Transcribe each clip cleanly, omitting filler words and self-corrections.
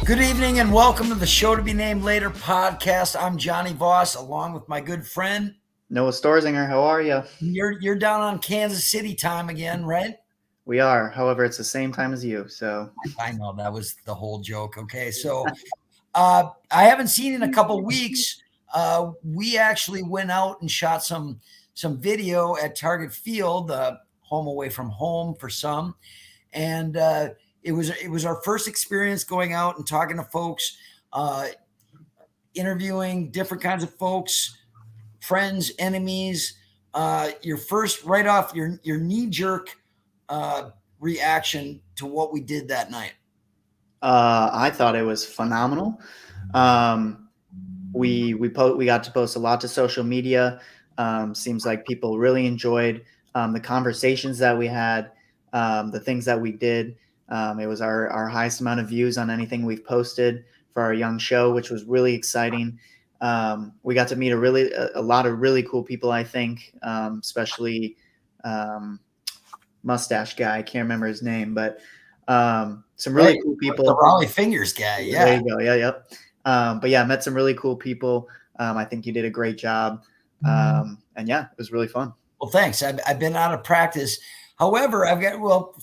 Good evening and welcome to the Show to Be Named Later podcast. I'm Jonny Voss, along with my good friend. Noah Stoerzinger, how are you? You're down on Kansas City time again, right? We are. However, it's the same time as you. So I know that was the whole joke. Okay, so I haven't seen you in a couple weeks. We actually went out and shot some video at Target Field, home away from home for some, and it was our first experience going out and talking to folks, interviewing different kinds of folks, friends, enemies. Your first right off your knee jerk reaction to what we did that night. I thought it was phenomenal. We got to post a lot to social media. Seems like people really enjoyed the conversations that we had, the things that we did. It was our highest amount of views on anything we've posted for our young show, which was really exciting. We got to meet a lot of really cool people, I think, especially mustache guy. I can't remember his name, but some really cool people. The Raleigh Fingers guy. Yeah. There you go. Yeah. Yep. But yeah, met some really cool people. I think you did a great job. And yeah, it was really fun. Well, thanks. I've been out of practice. However,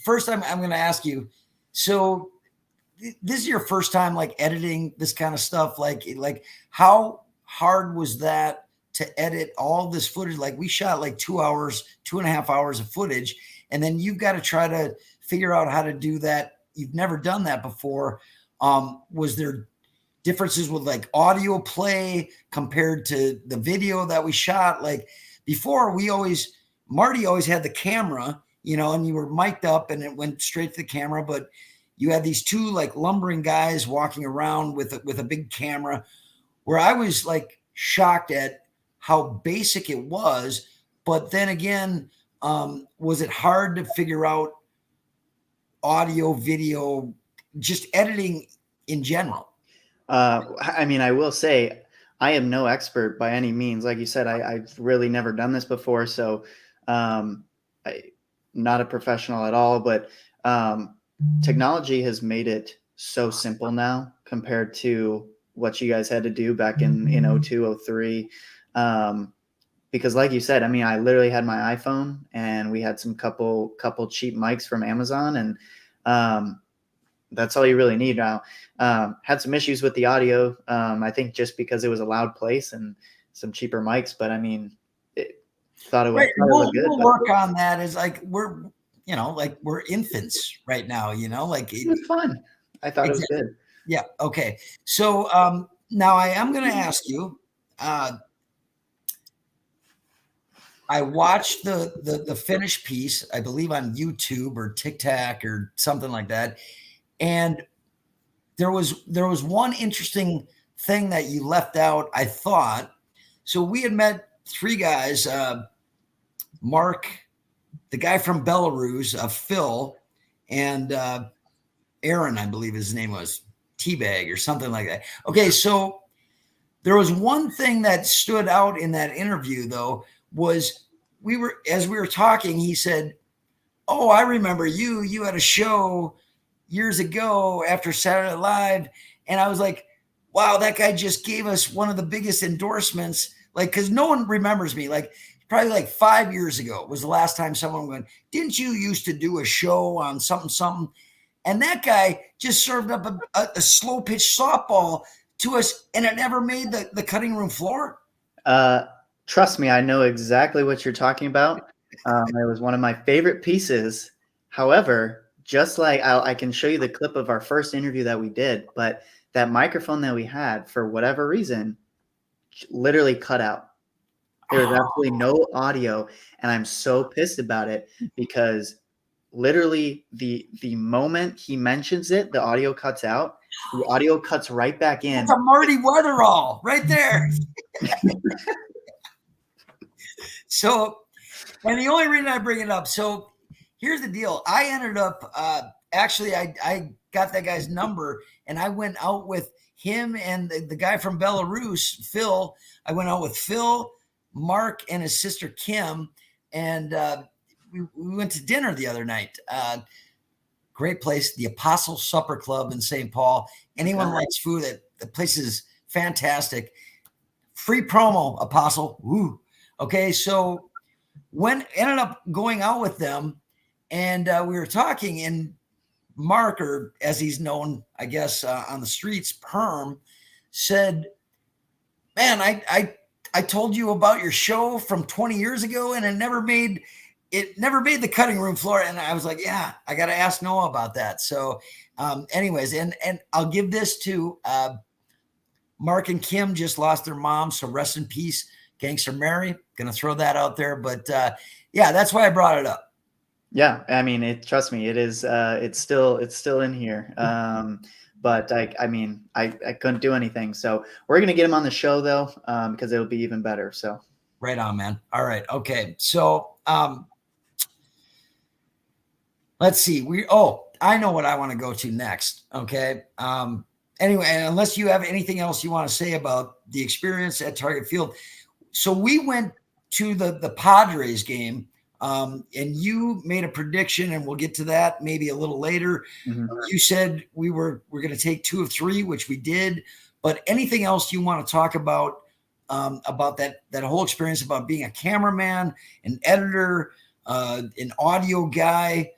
first I'm going to ask you, so this is your first time like editing this kind of stuff. Like how hard was that to edit all this footage? Like we shot like 2.5 hours of footage, and then you've got to try to figure out how to do that. You've never done that before. Was there differences with like audio play compared to the video that we shot? Like before, Marty always had the camera, and you were mic'd up and it went straight to the camera, but you had these two like lumbering guys walking around with a big camera, where I was like shocked at how basic it was. But then again, was it hard to figure out audio, video, just editing in general? I mean, I will say I am no expert by any means. Like you said, I've really never done this before. So I'm not a professional at all, but technology has made it so simple now compared to what you guys had to do back in 02, 03. Because like you said, I mean, I literally had my iPhone and we had some couple cheap mics from Amazon, and that's all you really need now. Had some issues with the audio. I think just because it was a loud place and some cheaper mics, but I mean, thought it was good. We'll work on that. Is like we're infants right now, like it was fun. I thought it was good. Yeah. Okay. So now I am going to ask you, I watched the finished piece, I believe on YouTube or TikTok or something like that. And there was one interesting thing that you left out, I thought. So we had met three guys, Mark, the guy from Belarus, Phil, and Aaron, I believe his name was, Teabag or something like that. Okay, so there was one thing that stood out in that interview, though, was as we were talking, he said, "Oh, I remember you. You had a show years ago after Saturday Night Live." And I was like, wow, that guy just gave us one of the biggest endorsements. Like, because no one remembers me. Like, probably like 5 years ago was the last time someone went, "Didn't you used to do a show on something?" And that guy just served up a slow pitch softball to us, and it never made the cutting room floor. Trust me, I know exactly what you're talking about. It was one of my favorite pieces. However, just like I can show you the clip of our first interview that we did, but that microphone that we had, for whatever reason, literally cut out. There was absolutely no audio, and I'm so pissed about it because literally the moment he mentions it, the audio cuts out. The audio cuts right back in. It's a Marty Weatherall right there. So, and the only reason I bring it up, so here's the deal. I ended up, actually, I got that guy's number, and I went out with him and the guy from Belarus, Phil. I went out with Phil, Mark, and his sister Kim, and we went to dinner the other night. great place, the Apostle Supper Club in St. Paul. Anyone likes food, the place is fantastic. Free promo, Apostle. Woo. Okay, so ended up going out with them, and we were talking, and Mark, or as he's known, I guess, on the streets, Perm, said, "Man, I told you about your show from 20 years ago, and it never made the cutting room floor." And I was like, "Yeah, I got to ask Noah about that." So, anyways, and I'll give this to Mark and Kim just lost their mom, so rest in peace, Gangster Mary. Gonna throw that out there, but yeah, that's why I brought it up. Yeah, I mean, trust me, it is. It's still in here. But I mean, I couldn't do anything. So we're gonna get him on the show though, because it'll be even better. So right on, man. All right, okay. So let's see. I know what I want to go to next. Okay. Anyway, unless you have anything else you want to say about the experience at Target Field. So we went to the Padres game, and you made a prediction, and we'll get to that maybe a little later. mm-hmm. You said we're going to take 2 of 3, which we did. But anything else you want to talk about that whole experience, about being a cameraman, an editor, an audio guy?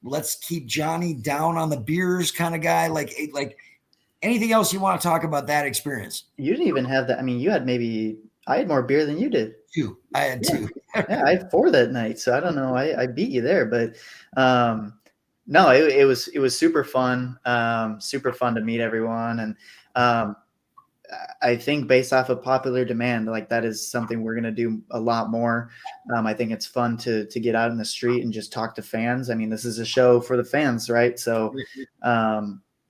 Let's keep Jonny down on the beers kind of guy. Like anything else you want to talk about that experience? You didn't even have that. I mean, I had more beer than you did. 2. I had 2. Yeah, I had 4 that night. So I don't know. I beat you there, but no, it was super fun. Super fun to meet everyone. And I think based off of popular demand, like that is something we're going to do a lot more. I think it's fun to get out in the street and just talk to fans. I mean, this is a show for the fans, right? So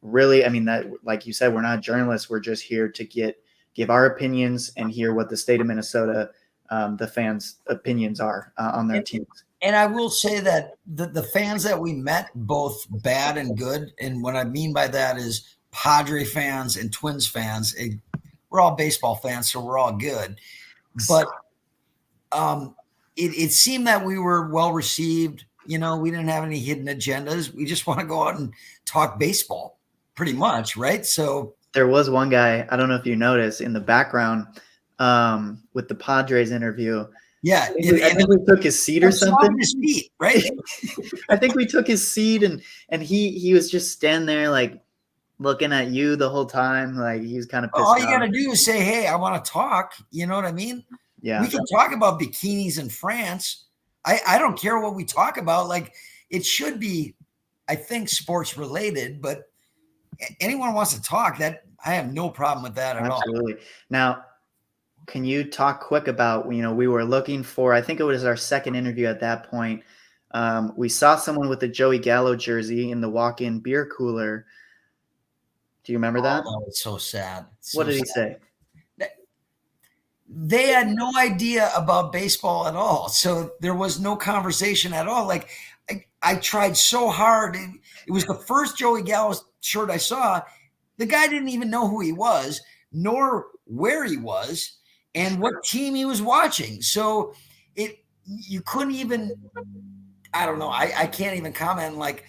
really, I mean, that, like you said, we're not journalists. We're just here to give our opinions and hear what the state of Minnesota, the fans' opinions are on their teams. And I will say that the fans that we met, both bad and good, and what I mean by that is Padre fans and Twins fans, we're all baseball fans, so we're all good. But it seemed that we were well received. You know, we didn't have any hidden agendas. We just want to go out and talk baseball, pretty much, right? So there was one guy, I don't know if you noticed, in the background with the Padres interview. Yeah, I think we took his seat or something. His feet, right? I think we took his seat, and he was just standing there like looking at you the whole time. Like he was kind of pissed off. All you got to do is say, "Hey, I want to talk." You know what I mean? Yeah. We can talk about bikinis in France. I don't care what we talk about. Like it should be, I think, sports related, but anyone wants to talk, that I have no problem with that at all. Absolutely. Now, can you talk quick about, we were looking for, I think it was our second interview at that point. We saw someone with a Joey Gallo jersey in the walk-in beer cooler. Do you remember that? Oh, it's so sad. What did he say? They had no idea about baseball at all. So there was no conversation at all. Like I tried so hard. It was the first Joey Gallo shirt I saw. The guy didn't even know who he was, nor where he was, and what team he was watching. So you couldn't even, I don't know. I can't even comment. Like,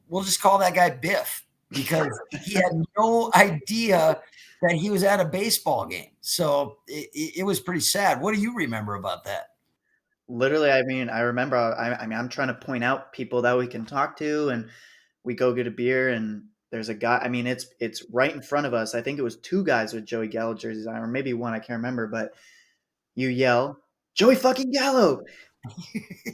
we'll just call that guy Biff, because he had no idea that he was at a baseball game. So it was pretty sad. What do you remember about that? Literally, I mean, I remember, I'm trying to point out people that we can talk to, and we go get a beer, and there's a guy, I mean, it's right in front of us. I think it was 2 guys with Joey Gallo jerseys on, or maybe 1, I can't remember, but you yell, "Joey fucking Gallo!"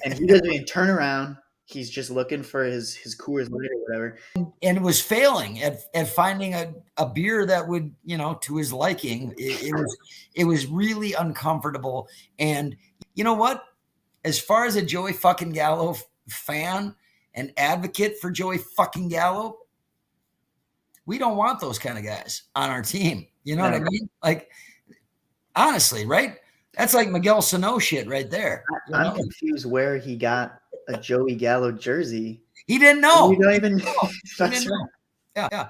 And he doesn't even turn around. He's just looking for his Coors Light or whatever. And was failing at finding a beer that would, to his liking. It was really uncomfortable. And you know what? As far as a Joey fucking Gallo fan and advocate for Joey fucking Gallo, we don't want those kind of guys on our team. You know what I mean? Like, honestly, right? That's like Miguel Sano shit right there. I'm confused where he got a Joey Gallo jersey. He didn't know. You don't even know. That's right. Yeah.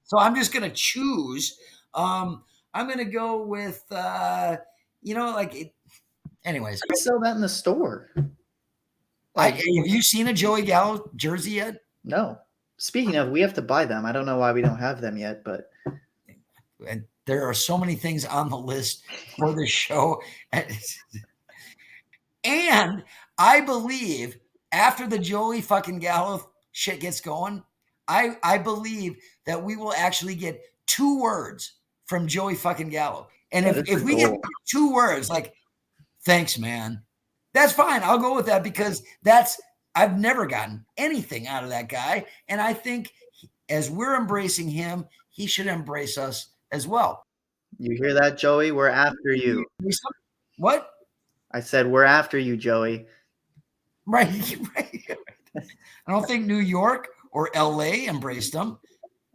So I'm just gonna choose. I'm gonna go with anyways. I sell that in the store. Have you seen a Joey Gallo jersey yet? No. Speaking of, we have to buy them. I don't know why we don't have them yet, but And there are so many things on the list for this show. And I believe after the Joey fucking Gallo shit gets going, I believe that we will actually get 2 words from Joey fucking Gallo. And that is if the we get goal. 2 words like thanks, man, that's fine. I'll go with that because I've never gotten anything out of that guy. And I think as we're embracing him, he should embrace us as well. You hear that, Joey? We're after you. What? I said, we're after you, Joey. Right. I don't think New York or LA embraced him.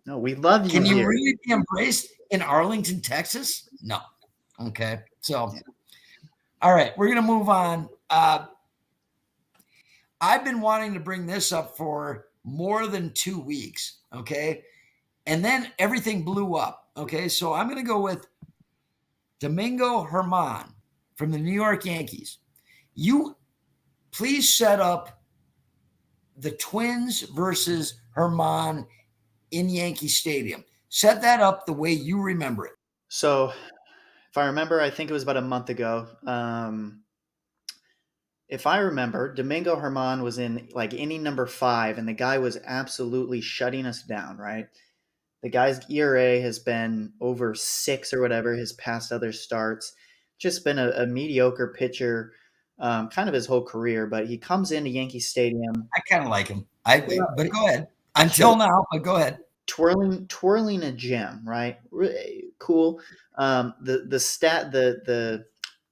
No, we love you. Can you here. really be embraced in Arlington, Texas? No. Okay. So, all right, we're going to move on. I've been wanting to bring this up for more than 2 weeks. Okay. And then everything blew up. Okay. So I'm going to go with Domingo Germán from the New York Yankees. You please set up the Twins versus Germán in Yankee Stadium. Set that up the way you remember it. So, if I remember, I think it was about a month ago. If I remember, Domingo Germán was in like inning number 5, and the guy was absolutely shutting us down, right? The guy's ERA has been over 6 or whatever his past other starts. Just been a mediocre pitcher kind of his whole career, but he comes into Yankee Stadium. I kind of like him. But go ahead. Until now, but go ahead. Twirling a gem, right? Really cool. The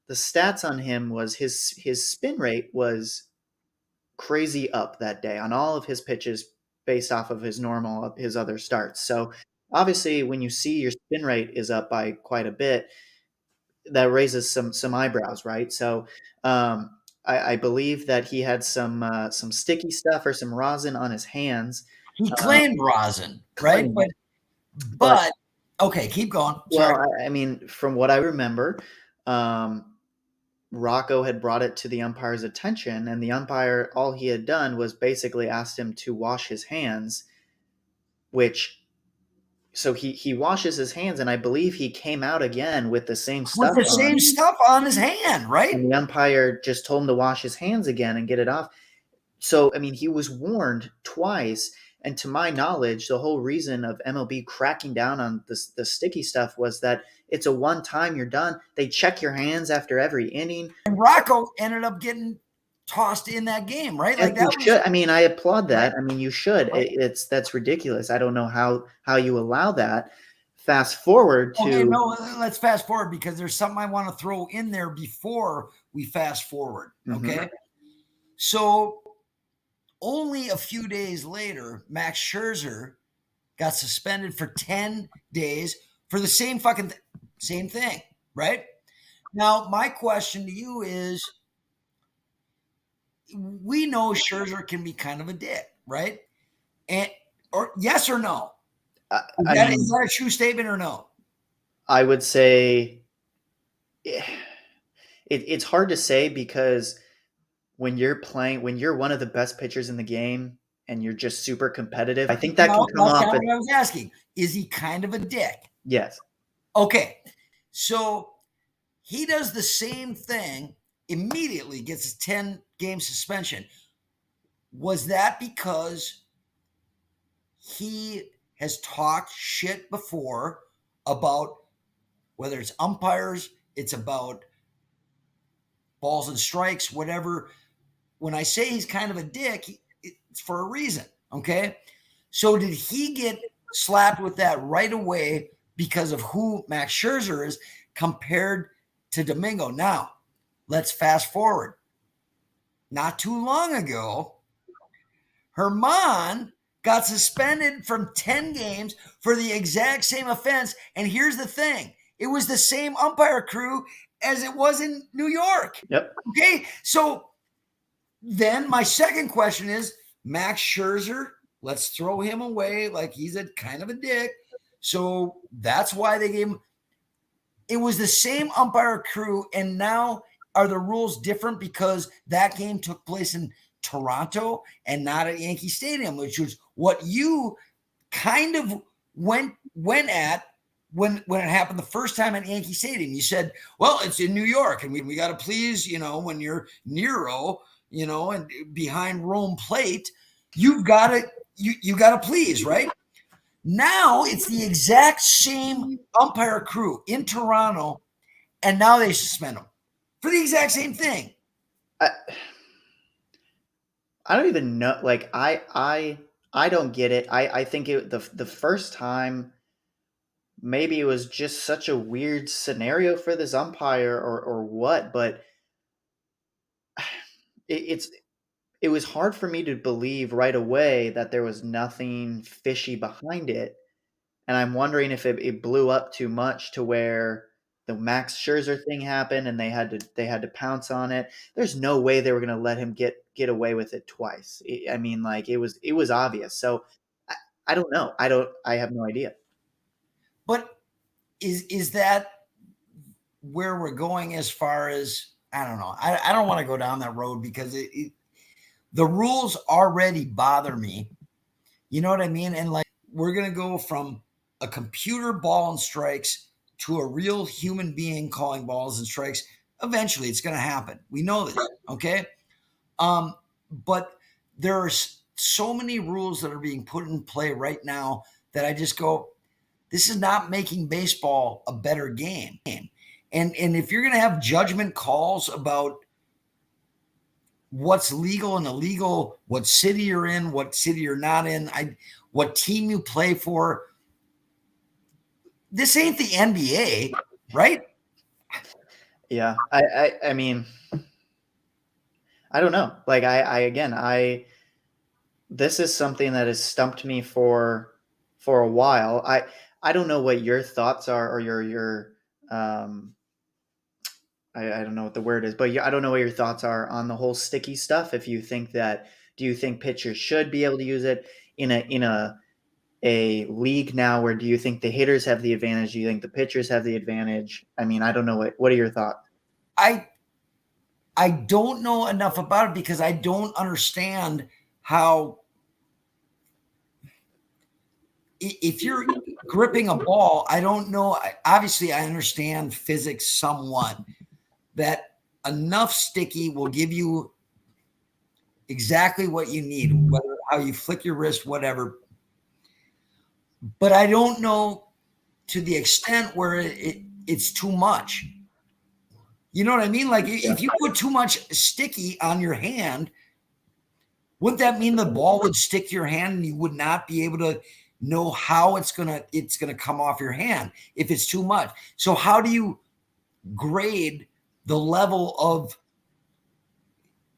stats on him was his spin rate was crazy up that day on all of his pitches based off of his other starts. So obviously, when you see your spin rate is up by quite a bit, that raises some eyebrows, right? So I believe that he had some sticky stuff or some rosin on his hands. He claimed rosin, right? But okay, keep going. Sorry. Well, I mean, from what I remember, Rocco had brought it to the umpire's attention, and the umpire, all he had done was basically asked him to wash his hands, so he washes his hands, and I believe he came out again with the same stuff with the same stuff on his hand, right? And the umpire just told him to wash his hands again and get it off. So, I mean, he was warned twice. And to my knowledge, the whole reason of MLB cracking down on the sticky stuff was that it's a one-time, you're done. They check your hands after every inning. And Rocco ended up getting tossed in that game, right? Like that should. I mean, I applaud that. Right. I mean, you should. Right. That's ridiculous. I don't know how you allow that. Fast forward to. Okay, no, let's fast forward because there's something I want to throw in there before we fast forward. Okay. Mm-hmm. So only a few days later, Max Scherzer got suspended for 10 days for the same same thing, right? Now, my question to you is, we know Scherzer can be kind of a dick, right? Or yes or no? Is that a true statement or no? I would say it's hard to say because when you're one of the best pitchers in the game and you're just super competitive, I think that can come off. That's what I was asking. Is he kind of a dick? Yes. Okay. So he does the same thing, immediately gets a 10-game suspension. Was that because he has talked shit before about whether it's umpires, it's about balls and strikes, whatever? When I say he's kind of a dick, it's for a reason, okay? So did he get slapped with that right away because of who Max Scherzer is compared to Domingo? Now, let's fast forward. Not too long ago, Germán got suspended from 10 games for the exact same offense. And here's the thing. It was the same umpire crew as it was in New York. Yep. Okay. So then my second question is Max Scherzer, let's throw him away like he's a kind of a dick. So that's why they gave him. It was the same umpire crew. And now are the rules different because that game took place in Toronto and not at Yankee Stadium, which was what you kind of went at when it happened the first time at Yankee Stadium. You said, well, it's in New York and we got to please, when you're Nero, and behind Rome plate, you got to please, right? Now it's the exact same umpire crew in Toronto, and now they suspend them for the exact same thing. I don't even know. Like I don't get it. I think the first time maybe it was just such a weird scenario for this umpire or what, but it's it was hard for me to believe right away that there was nothing fishy behind it. And I'm wondering if it blew up too much to where the Max Scherzer thing happened and they had to pounce on it. There's no way they were going to let him get away with it twice. I mean, like it was obvious. So I, I don't know. I have no idea. But is that where we're going as far as, I don't know. I don't want to go down that road because the rules already bother me. You know what I mean? And like, we're going to go from a computer ball and strikes to a real human being calling balls and strikes. Eventually, it's going to happen. We know this, okay? But there are so many rules that are being put in play right now that I just go, this is not making baseball a better game. And if you're going to have judgment calls about what's legal and illegal, what city you're in, what city you're not in, what team you play for, this ain't the NBA, right? Yeah. I mean, I don't know. Like this is something that has stumped me for a while. I don't know what your thoughts are or your um I don't know what the word is, but I don't know what your thoughts are on the whole sticky stuff. If you think that, do you think pitchers should be able to use it in a league now where do you think the hitters have the advantage? Do you think the pitchers have the advantage? I mean, I don't know what are your thoughts? I I don't know enough about it because I don't understand how, if you're gripping a ball, I don't know. Obviously, I understand physics somewhat, that enough sticky will give you exactly what you need, whether how you flick your wrist, whatever. But I don't know to the extent where it's too much. You know what I mean? Like if you put too much sticky on your hand, wouldn't that mean the ball would stick to your hand and you would not be able to know how it's gonna come off your hand if it's too much? So how do you grade the level of,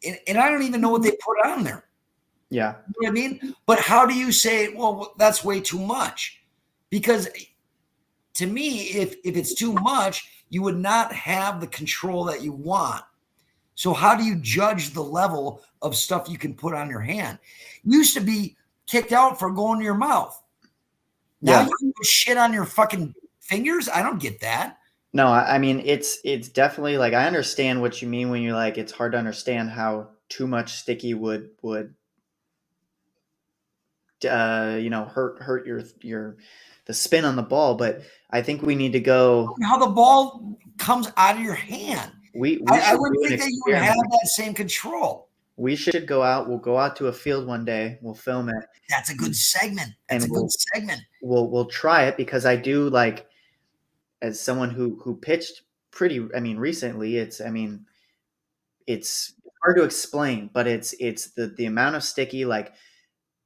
and I don't even know what they put on there. Yeah. You know what I mean? But how do you say, well, that's way too much? Because to me, if it's too much, you would not have the control that you want. So how do you judge the level of stuff you can put on your hand? Used to be kicked out for going to your mouth. Now Yeah. you can put shit on your fucking fingers. I don't get that. No, I mean it's definitely like I understand what you mean when you're like it's hard to understand how too much sticky would hurt your the spin on the ball, but I think we need to go. How the ball comes out of your hand. We I should would do an think that you would have experiment. that same control. We should go out. We'll go out to a field one day. We'll film it, That's a good segment. That's and a good segment. we'll try it because I do like as someone who pitched pretty. I mean, recently. It's hard to explain, but it's the amount of sticky like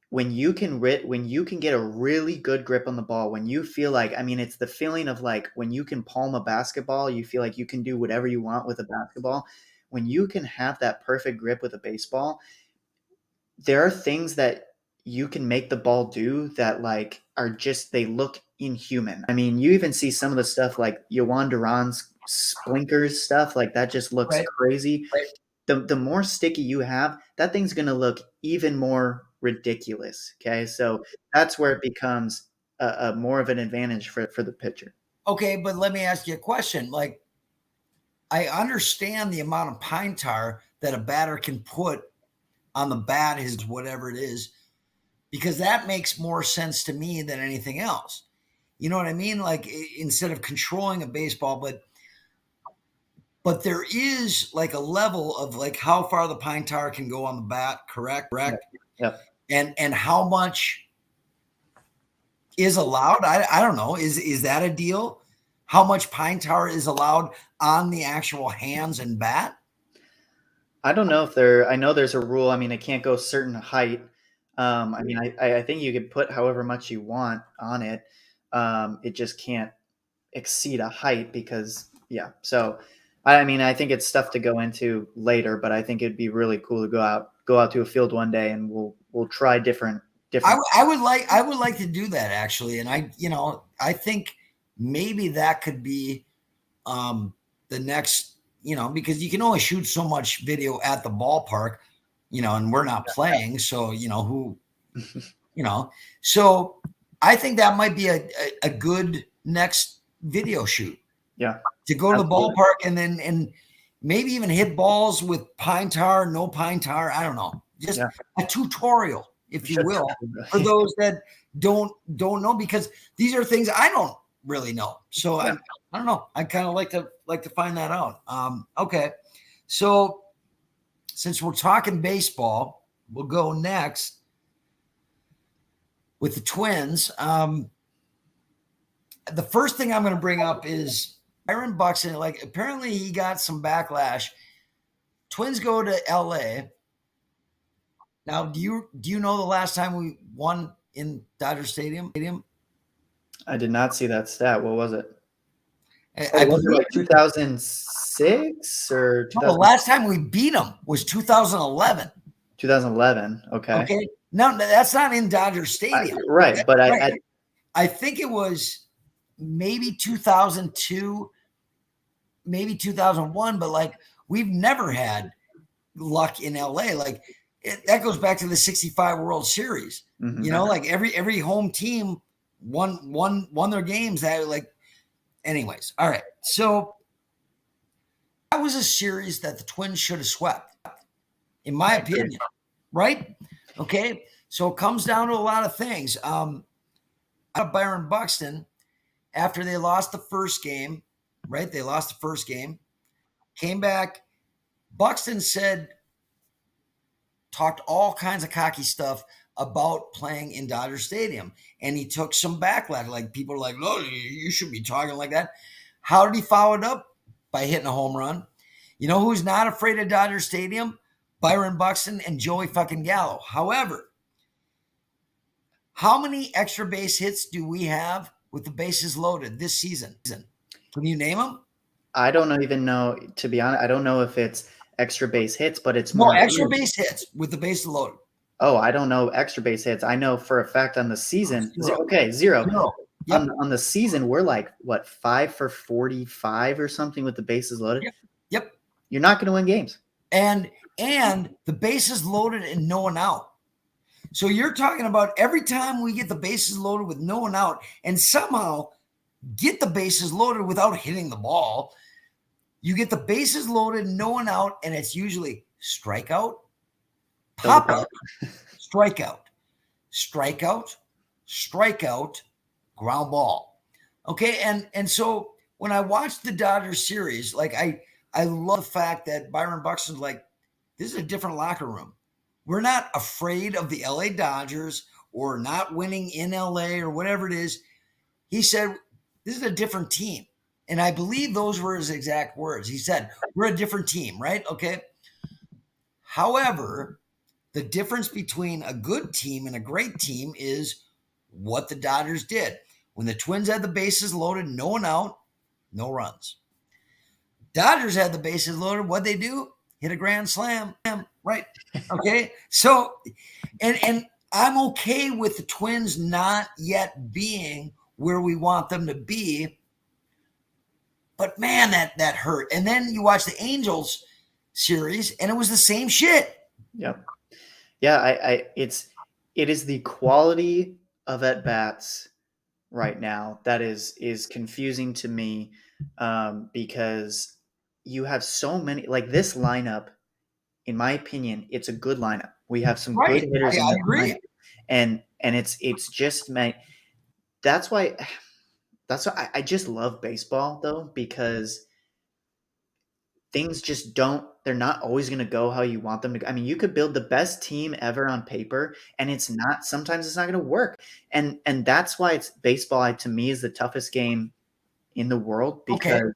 when you can get a really good grip on the ball, when you feel like, I mean, it's the feeling of like when you can palm a basketball, you feel like you can do whatever you want with a basketball. When you can have that perfect grip with a baseball, there are things that you can make the ball do that like are just they look inhuman. I mean, you even see some of the stuff like Yohan Duran's splinkers stuff like that just looks Right. crazy. Right. The more sticky you have, that thing's going to look even more ridiculous. Okay, so that's where it becomes a more of an advantage for the pitcher. Okay, but let me ask you a question. Like, I understand the amount of pine tar that a batter can put on the bat, his whatever it is, because that makes more sense to me than anything else. You know what I mean? Like instead of controlling a baseball, but there is like a level of like how far the pine tar can go on the bat, correct? Yep. And how much is allowed. I don't know. Is that a deal? How much pine tar is allowed on the actual hands and bat? I don't know if I know there's a rule. I mean, it can't go certain height. I mean, I think you could put however much you want on it. It just can't exceed a height because, yeah. So, I mean, I think it's stuff to go into later, but I think it'd be really cool to go out to a field one day and we'll try different. I would like to do that actually, and I think maybe that could be the next, because you can only shoot so much video at the ballpark, and we're not playing, so so I think that might be a good next video shoot. Yeah. To go to the Absolutely. ballpark and maybe even hit balls with pine tar, no pine tar. I don't know. Just a tutorial, if you will, for those that don't know, because these are things I don't really know. So I don't know. I kind of like to find that out. Okay. So since we're talking baseball, we'll go next with the Twins. The first thing I'm going to bring up is Byron Buxton. Like, apparently he got some backlash. Twins go to LA. Now, do you know the last time we won in Dodger Stadium? I did not see that stat. What was it? I Was it believe like 2006 or no, the last time we beat them was 2011. 2011? Okay. Okay. No, that's not in Dodger Stadium. Right, but Right. I think it was maybe 2002, maybe 2001, but like we've never had luck in LA. Like that goes back to the 65 World Series. Mhm. Like every home team won their games. That like, anyways. All right. So that was a series that the Twins should have swept, in my opinion. Right? Okay. So it comes down to a lot of things. Byron Buxton, after they lost the first game, right? They lost the first game, came back. Buxton talked all kinds of cocky stuff about playing in Dodger Stadium. And he took some backlash. Like people are like, no, you should be talking like that. How did he follow it up? By hitting a home run. You know who's not afraid of Dodger Stadium? Byron Buxton and Joey fucking Gallo. However, how many extra base hits do we have with the bases loaded this season? Can you name them? I don't even know, to be honest. I don't know if it's extra base hits, but it's No, more extra base hits with the bases loaded. Oh, I don't know extra base hits. I know for a fact on the season. Zero. Okay, zero. Yep. On the season, we're like what 5 for 45 or something with the bases loaded. Yep. You're not going to win games. And the bases loaded and no one out. So you're talking about every time we get the bases loaded with no one out and somehow get the bases loaded without hitting the ball, you get the bases loaded, no one out, and it's usually strikeout, pop up, strikeout, strikeout, strikeout, ground ball. Okay, and so when I watched the Dodgers series, like I love the fact that Byron Buxton's like, this is a different locker room. We're not afraid of the LA Dodgers or not winning in LA or whatever it is. He said, this is a different team. And I believe those were his exact words. He said, we're a different team, right? Okay. However, the difference between a good team and a great team is what the Dodgers did. When the Twins had the bases loaded, no one out, no runs. Dodgers had the bases loaded. What'd they do? Hit a grand slam. Right. Okay. So, and I'm okay with the Twins not yet being where we want them to be. But man, that hurt. And then you watch the Angels series and it was the same shit. Yep. Yeah, it is the quality of at bats right now that is confusing to me, because you have so many, like this lineup. In my opinion, it's a good lineup. We have some Right. good hitters in I the agree. lineup, and it's just that's why I just love baseball though, because things just don't they're not always going to go how you want them to go. I mean, you could build the best team ever on paper and sometimes it's not going to work. And that's why it's baseball to me is the toughest game in the world Okay. because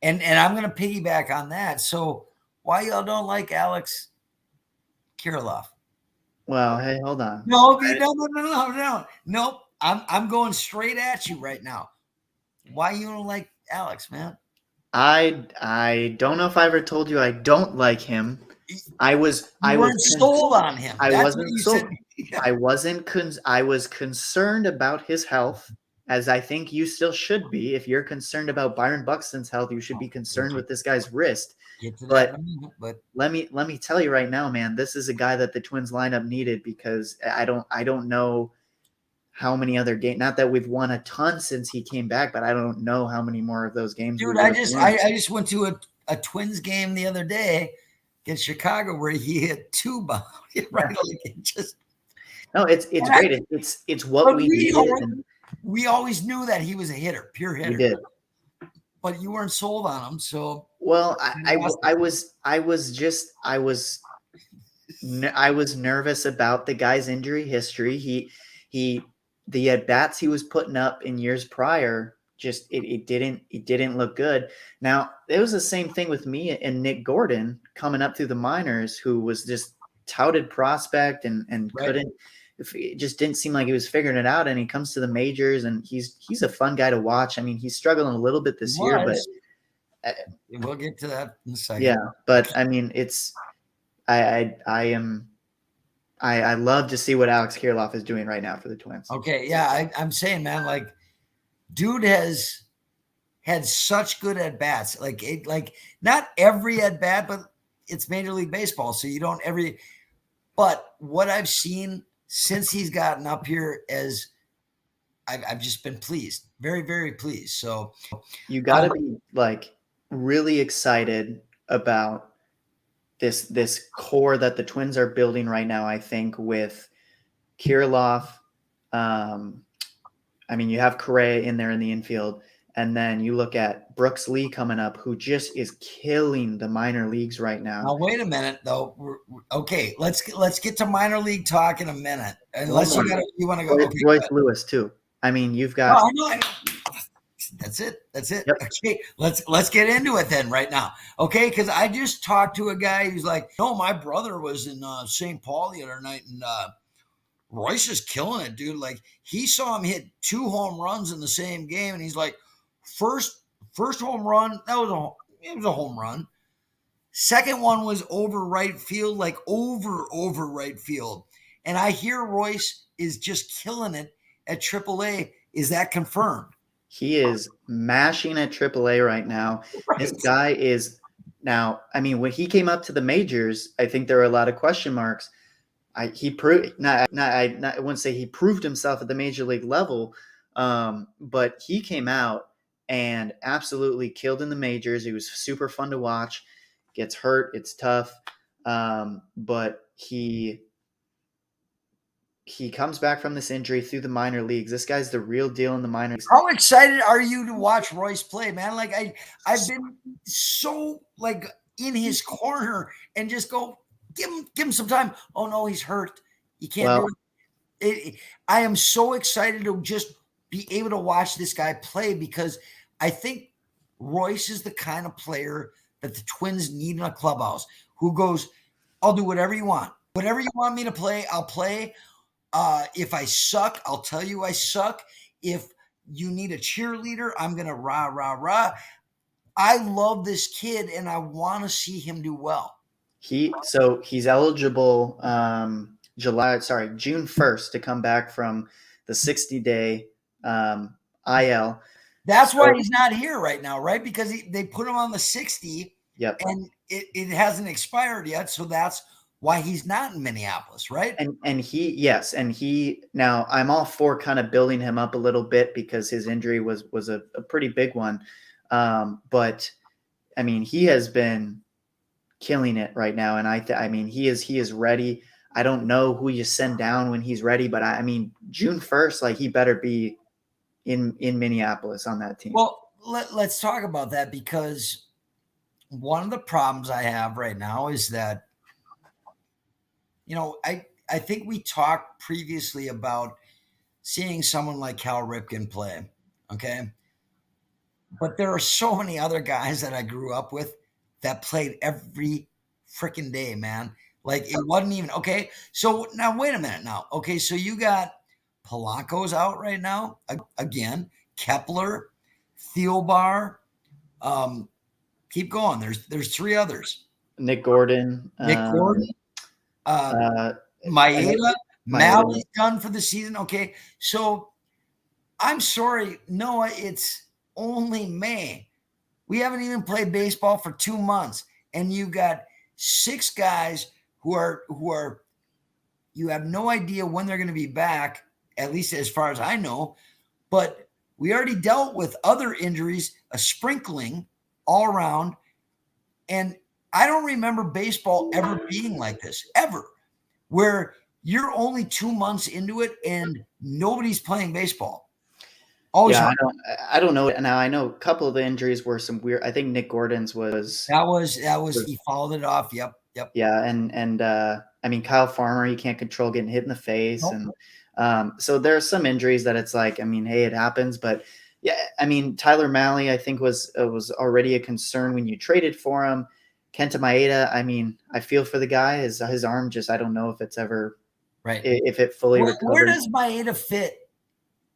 And I'm going to piggyback on that. So why y'all don't like Alex Kirilloff? well, hey, hold on. No. Nope. I'm going straight at you right now. Why you don't like Alex, man? I don't know if I ever told you I don't like him. I was You weren't sold on him. I That's what wasn't you sold. said. Yeah. I was concerned about his health, as I think you still should be. If you're concerned about Byron Buxton's health, you should be concerned with this guy's wrist. Get to that But in a minute, but let me tell you right now, man, this is a guy that the Twins lineup needed because I don't know how many other games. Not that we've won a ton since he came back, but I don't know how many more of those games we dude, would have won. I just went to a Twins game the other day against Chicago where he hit two bombs. Right? Like it just No, it's great. It's what but we needed. And we always knew that he was a hitter, pure hitter. we did. But you weren't sold on him, so Well, I was nervous about the guy's injury history. The at bats he was putting up in years prior just it didn't look good. Now it was the same thing with me and Nick Gordon coming up through the minors, who was just touted prospect and right. couldn't. It just didn't seem like he was figuring it out. And he comes to the majors, and he's a fun guy to watch. I mean, he's struggling a little bit this year, but we'll get to that in a second. yeah. But I mean, I love to see what Alex Kirilloff is doing right now for the Twins. Okay, yeah, I'm saying, man, like, dude has had such good at bats. Like not every at bat, but it's Major League Baseball, so you don't every. But what I've seen since he's gotten up here is, I've just been pleased, very, very pleased. So you got to be like really excited about this core that the Twins are building right now. I think with Kirilloff, I mean, you have Correa in there in the infield, and then you look at Brooks Lee coming up, who just is killing the minor leagues right now. Now, wait a minute, though. Okay, let's get to minor league talk in a minute. Unless you want to go. Okay, Royce Lewis too. I mean, you've got. I know. That's it. Yep. Okay, let's get into it then right now. Okay, because I just talked to a guy who's like, no, my brother was in St. Paul the other night, and Royce is killing it, dude. Like he saw him hit 2 home runs in the same game, and he's like, first home run, it was a home run. Second one was over right field, like over right field. And I hear Royce is just killing it at AAA. Is that confirmed? He is mashing at AAA right now. Right. This guy is now. I mean, when he came up to the majors, I think there were a lot of question marks. I wouldn't say he proved himself at the major league level, but he came out and absolutely killed in the majors. He was super fun to watch. Gets hurt, it's tough, but he comes back from this injury through the minor leagues. This guy's the real deal in the minor leagues. How excited are you to watch Royce play, man? Like I've been so like in his corner and just go give him some time. Oh no, he's hurt. You can't do it. I am so excited to just be able to watch this guy play because I think Royce is the kind of player that the Twins need in a clubhouse who goes, I'll do whatever you want. Whatever you want me to play, I'll play. If I suck, I'll tell you I suck. If you need a cheerleader, I'm going to rah, rah, rah. I love this kid and I want to see him do well. He's eligible June 1st to come back from the 60-day IL. That's why he's not here right now, right? Because they put him on the 60 and it hasn't expired yet. So that's why he's not in Minneapolis, right? And he now I'm all for kind of building him up a little bit because his injury was a pretty big one. But I mean, he has been killing it right now. And I mean, he is ready. I don't know who you send down when he's ready, but I mean, June 1st, like he better be in Minneapolis on that team. Well, let's talk about that, because one of the problems I have right now is that, I think we talked previously about seeing someone like Cal Ripken play. Okay. But there are so many other guys that I grew up with that played every freaking day, man. Like it wasn't even okay. So now wait a minute now. Okay, so you got Polanco's out right now again. Kepler, Thielbar. Keep going. There's three others. Nick Gordon, Nick Gordon, uh, Maeda, Maeda. Mally's done for the season. Okay, so I'm sorry, Noah. It's only May. We haven't even played baseball for 2 months, and you've got 6 guys who are you have no idea when they're going to be back, at least as far as I know. But we already dealt with other injuries, a sprinkling all around, and I don't remember baseball ever being like this, ever, where you're only 2 months into it and nobody's playing baseball. Always Yeah, I don't know. Now I know a couple of the injuries were some weird. I think Nick Gordon's was that was he followed it off. Yep. yeah, and I mean Kyle Farmer, he can't control getting hit in the face, Nope. and so there are some injuries that it's like, I mean, hey, it happens, but yeah, I mean Tyler Malley, I think was already a concern when you traded for him. Kenta Maeda, I mean, I feel for the guy. His arm just, I don't know if it's ever Right. if it fully Where recovered. does Maeda fit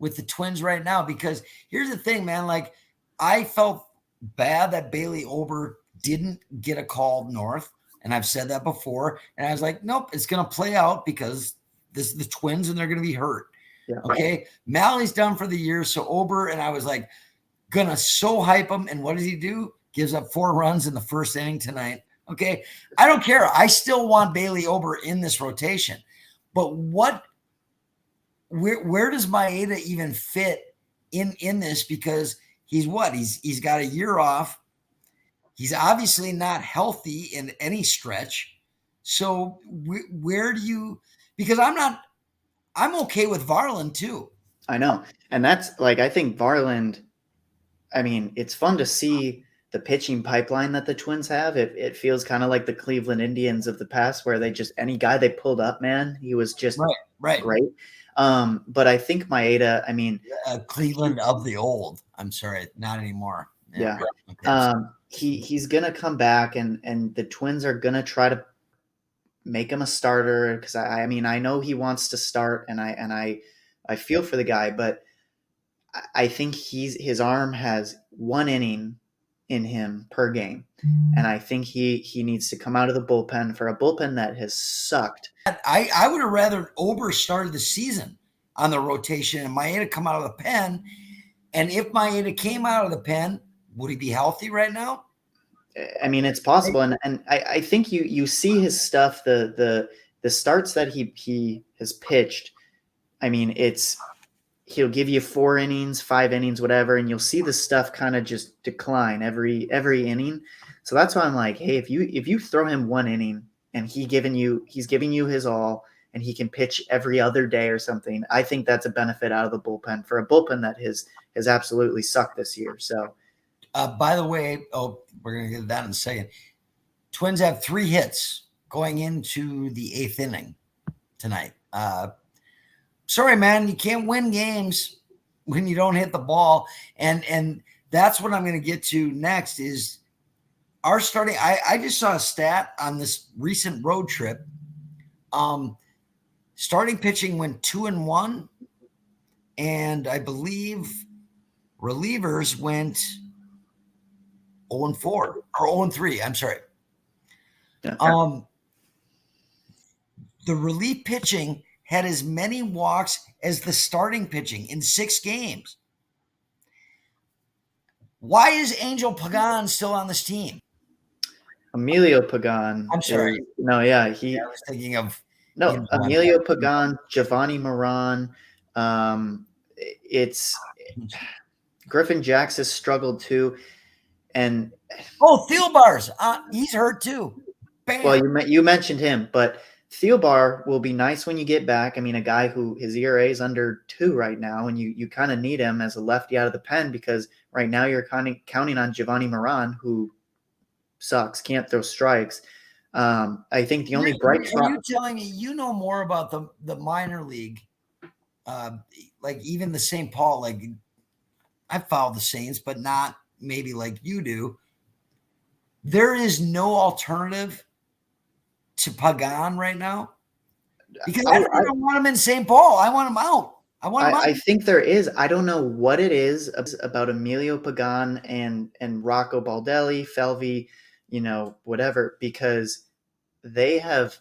with the Twins right now? Because here's the thing, man. Like, I felt bad that Bailey Ober didn't get a call north, and I've said that before. And I was like, nope, it's going to play out because this is the Twins, and they're going to be hurt. Yeah. Okay, Mally's done for the year, so Ober, and I was like, gonna so hype him, and what does he do? Gives up 4 runs in the first inning tonight. Okay, I don't care. I still want Bailey Ober in this rotation, but where does Maeda even fit in this? Because he's got a year off. He's obviously not healthy in any stretch. So where do you? Because I'm okay with Varland too. I know, and that's like, I think Varland. I mean, it's fun to see the pitching pipeline that the Twins have. It feels kind of like the Cleveland Indians of the past, where they just, any guy they pulled up, man, he was just right. great. But I think Maeda, I mean, Cleveland of the old. I'm sorry, not anymore. Yeah. Okay. He's gonna come back, and the Twins are gonna try to make him a starter, because I mean, I know he wants to start, and I feel for the guy, but I think his arm has 1 inning in him per game, and I think he needs to come out of the bullpen, for a bullpen that has sucked. I would have rather Ober started the season on the rotation and Maeda come out of the pen. And if Maeda came out of the pen, would he be healthy right now? I mean, it's possible, and I think you see his stuff, the starts that he has pitched. I mean, he'll give you 4 innings, 5 innings, whatever, and you'll see the stuff kind of just decline every inning. So that's why I'm like, hey, if you throw him 1 inning and he's giving you his all, and he can pitch every other day or something, I think that's a benefit out of the bullpen, for a bullpen that has absolutely sucked this year. So, by the way, we're gonna get to that in a second. Twins have 3 hits going into the 8th inning tonight. Sorry, man, you can't win games when you don't hit the ball, and that's what I'm going to get to next. Is our starting? I just saw a stat on this recent road trip. Starting pitching went 2-1, and I believe relievers went 0-4 or 0-3. I'm sorry. yeah. The relief pitching had as many walks as the starting pitching in 6 games. Why is Angel Pagan still on this team? Emilio Pagan. I'm sorry. I was thinking of Emilio Pagan, Giovanni Moran. It's Griffin Jax has struggled too, and Thielbar's he's hurt too. Bam. Well, you mentioned him, but Thielbar will be nice when you get back. I mean, a guy who his ERA is under 2 right now, and you kind of need him as a lefty out of the pen because right now you're kind of counting on Giovanni Moran, who sucks, can't throw strikes. I think the only bright spot. Are you telling me you know more about the minor league, like even the St. Paul? Like I follow the Saints, but not maybe like you do. There is no alternative to Pagan right now because I don't want him in St. Paul. I want him out. I think there is. I don't know what it is about Emilio Pagan and Rocco Baldelli, Felvey, whatever, because they have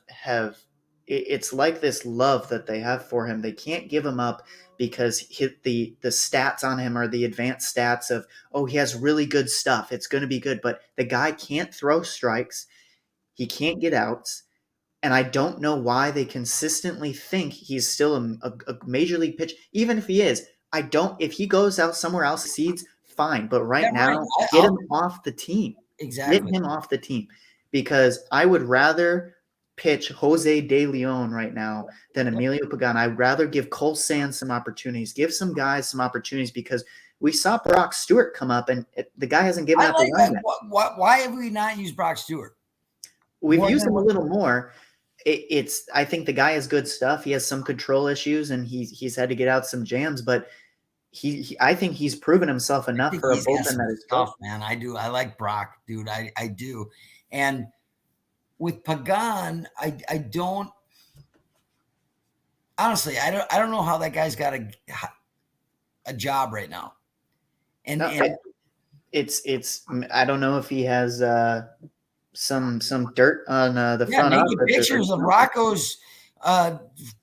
it's like this love that they have for him. They can't give him up because the stats on him are the advanced stats of, oh, he has really good stuff. It's going to be good. But the guy can't throw strikes. He can't get outs. And I don't know why they consistently think he's still a major league pitch. Even if he is, if he goes out somewhere else, succeeds, fine. But now, get him off the team. Exactly. Get him off the team. Because I would rather pitch Jose De Leon right now than Emilio Pagan. I'd rather give Cole Sands some opportunities, give some guys some opportunities, because we saw Brock Stewart come up and the guy hasn't given up a run yet. Why have we not used Brock Stewart? We've used him a little more. I think the guy has good stuff. He has some control issues and he's had to get out some jams, but I think he's proven himself enough for a bullpen that is tough, man. I do. I like Brock, dude. I do. And with Pagan, I don't honestly, I don't know how that guy's got a job right now. And it's I don't know if he has some dirt on the front. Maybe pictures of Rocco's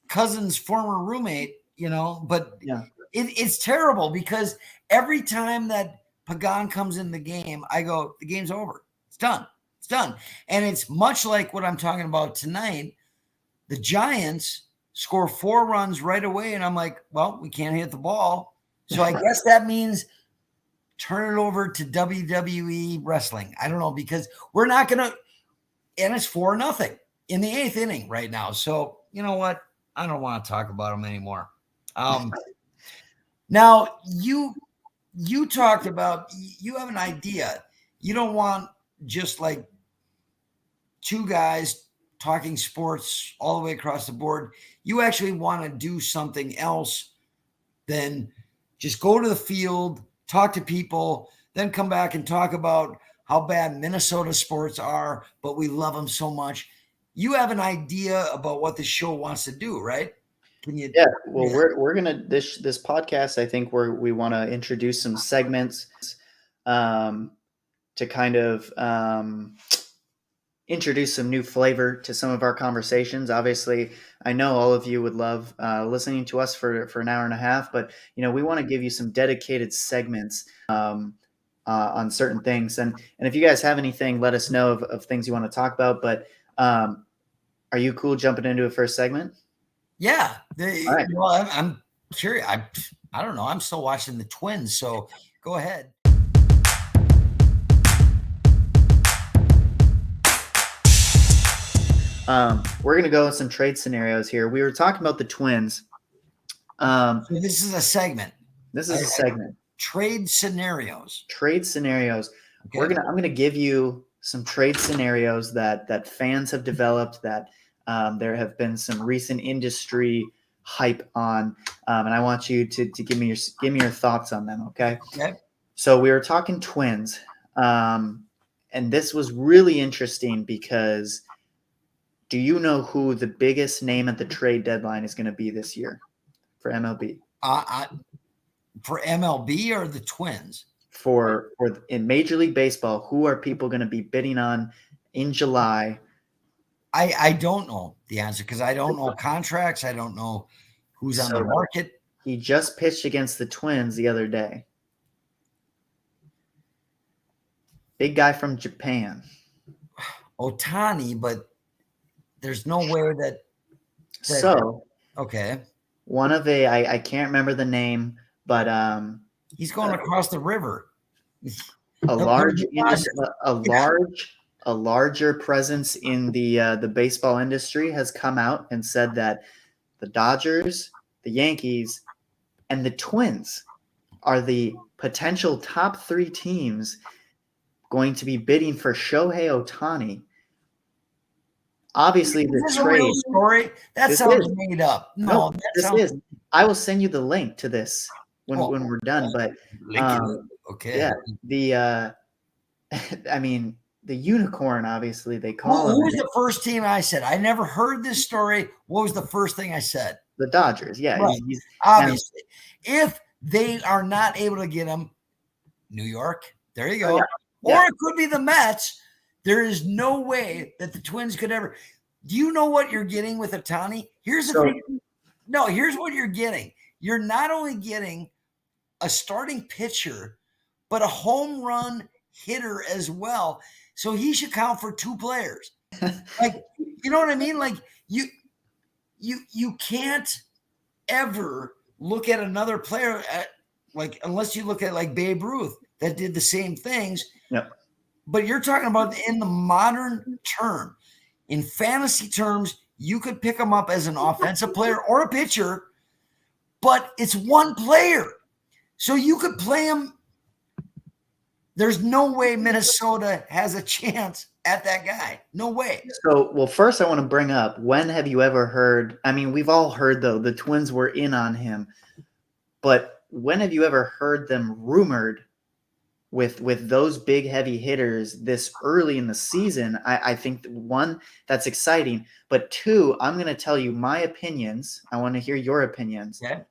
cousin's former roommate, but it's terrible because every time that Pagan comes in the game, I go, the game's over. It's done. It's done. And it's much like what I'm talking about tonight. The Giants score 4 runs right away, and I'm like, well, we can't hit the ball. So I guess that means turn it over to WWE wrestling. I don't know, because we're not going to, and it's 4-0 in the 8th inning right now. So you know what? I don't want to talk about them anymore. Now you talked about, you have an idea. You don't want just like 2 guys talking sports all the way across the board. You actually want to do something else than just go to the field, talk to people, then come back and talk about how bad Minnesota sports are, but we love them so much. You have an idea about what the show wants to do, right? Can you? Yeah. Well, we're gonna this podcast. I think we want to introduce some segments to kind of introduce some new flavor to some of our conversations. Obviously, I know all of you would love listening to us for an hour and a half, but we want to give you some dedicated segments on certain things. And if you guys have anything, let us know of things you want to talk about. But are you cool jumping into a first segment? Yeah. All right. Well, I'm curious. I don't know. I'm still watching the Twins, so go ahead. We're going to go with some trade scenarios here. We were talking about the Twins. So this is a segment. Trade scenarios. Trade scenarios. Okay. I'm going to give you some trade scenarios that fans have developed, that there have been some recent industry hype on, and I want you to give me your thoughts on them. Okay. Okay. So we were talking Twins, and this was really interesting because. Do you know who the biggest name at the trade deadline is going to be this year for MLB? For MLB or the Twins? For in Major League Baseball, who are people going to be bidding on in July? I don't know the answer because I don't know contracts. I don't know who's on the market. He just pitched against the Twins the other day. Big guy from Japan. Ohtani, but there's no way that so okay. One of I can't remember the name, but he's going across the river. A large a larger presence in the baseball industry has come out and said that the Dodgers, the Yankees, and the Twins are the potential top 3 teams going to be bidding for Shohei Ohtani. Obviously, Is the this a trade. real story? That sounds made up. No, that this sounds. is. I will send you the link to this when we're done. But okay, yeah, the I mean, the unicorn. Obviously, they call who him was the first team I said? I never heard this story. What was the first thing I said? the Dodgers. Yeah, right. Obviously, if they are not able to get him, New York. There you go. Or it could be the Mets. There is no way that the Twins could ever. Do you know what you're getting with Ohtani? Here's the thing. No, here's what you're getting. You're not only getting a starting pitcher, but a home run hitter as well. So he should count for 2 players. Like, you know what I mean? Like you can't ever look at another player unless you look at like Babe Ruth that did the same things. Yep. But you're talking about in the modern term, in fantasy terms, you could pick them up as an offensive player or a pitcher, but it's one player. So you could play him. There's no way Minnesota has a chance at that guy. No way. So, well, first I want to bring up, when have you ever heard, I mean, we've all heard, though, the Twins were in on him, but when have you ever heard them rumored with those big heavy hitters this early in the season? I think, one, that's exciting, but 2, I'm going to tell you my opinions. I want to hear your opinions. Okay.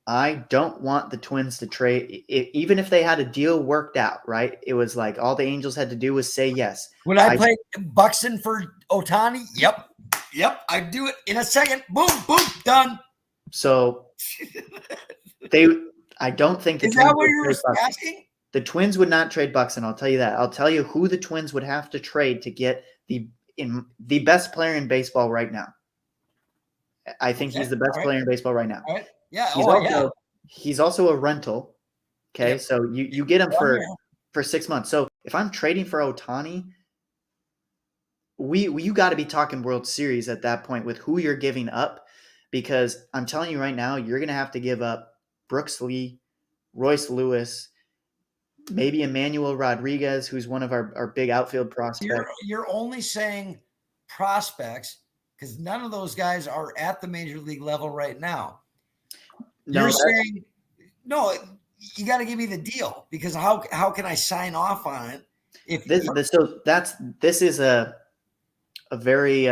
I don't want the Twins to trade, even if they had a deal worked out, right? It was like all the Angels had to do was say yes. Would I play Buxton for Ohtani? Yep. I'd do it in a second. Boom, done. So I don't think Is that what you're asking? The Twins would not trade Buxton. I'll tell you that. I'll tell you who the Twins would have to trade to get the best player in baseball right now. I think he's the best player in baseball right now. All right. Yeah. He's also a rental. Okay. Yep. So you get him for 6 months. So if I'm trading for Ohtani, you got to be talking World Series at that point with who you're giving up, because I'm telling you right now, you're going to have to give up Brooks Lee, Royce Lewis, maybe Emmanuel Rodriguez, who's one of our big outfield prospects. You're only saying prospects because none of those guys are at the major league level right now. No, you're saying, no, you got to give me the deal, because how can I sign off on it? This is a very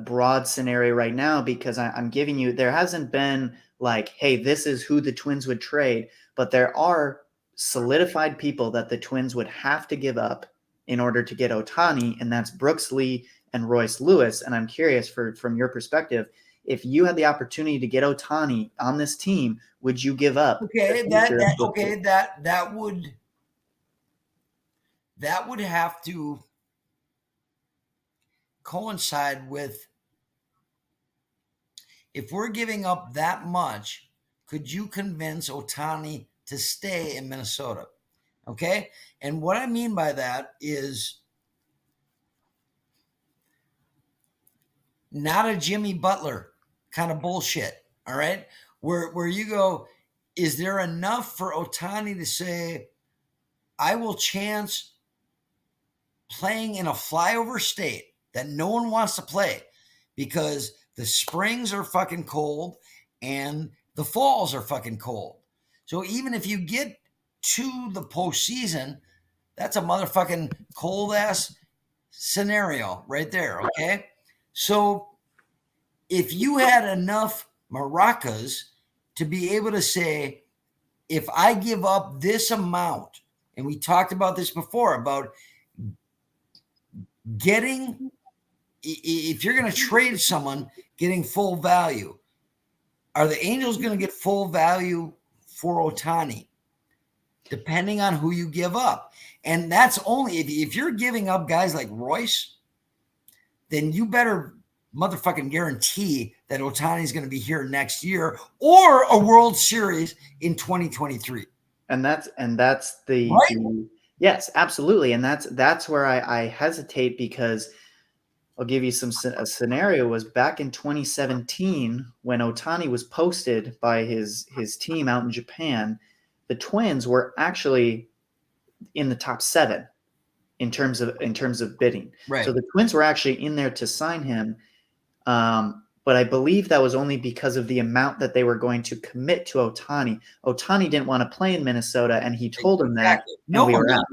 broad scenario right now, because I'm giving you, there hasn't been like, hey, this is who the Twins would trade, but there are solidified people that the Twins would have to give up in order to get Ohtani, and that's Brooks Lee and Royce Lewis. And I'm curious, from your perspective, if you had the opportunity to get Ohtani on this team, would you give up? Okay, that would have to coincide with, if we're giving up that much, could you convince Ohtani to stay in Minnesota? Okay. And what I mean by that is not a Jimmy Butler kind of bullshit. All right. Where you go, is there enough for Ohtani to say, I will chance playing in a flyover state that no one wants to play because the springs are fucking cold and the falls are fucking cold. So even if you get to the postseason, that's a motherfucking cold ass scenario right there. Okay. So if you had enough maracas to be able to say, if I give up this amount, and we talked about this before about getting, if you're going to trade someone, getting full value, are the Angels going to get full value for Ohtani? Depending on who you give up. And that's only if you're giving up guys like Royce, then you better motherfucking guarantee that Ohtani is going to be here next year or a World Series in 2023. And that's the, right? Yes, absolutely. And that's where I hesitate, because I'll give you a scenario. Was back in 2017 when Ohtani was posted by his team out in Japan. The Twins were actually in the top 7 in terms of bidding. Right. So the Twins were actually in there to sign him. But I believe that was only because of the amount that they were going to commit to Ohtani. Ohtani didn't want to play in Minnesota, and he told them that, Exactly. and No, we were no. out.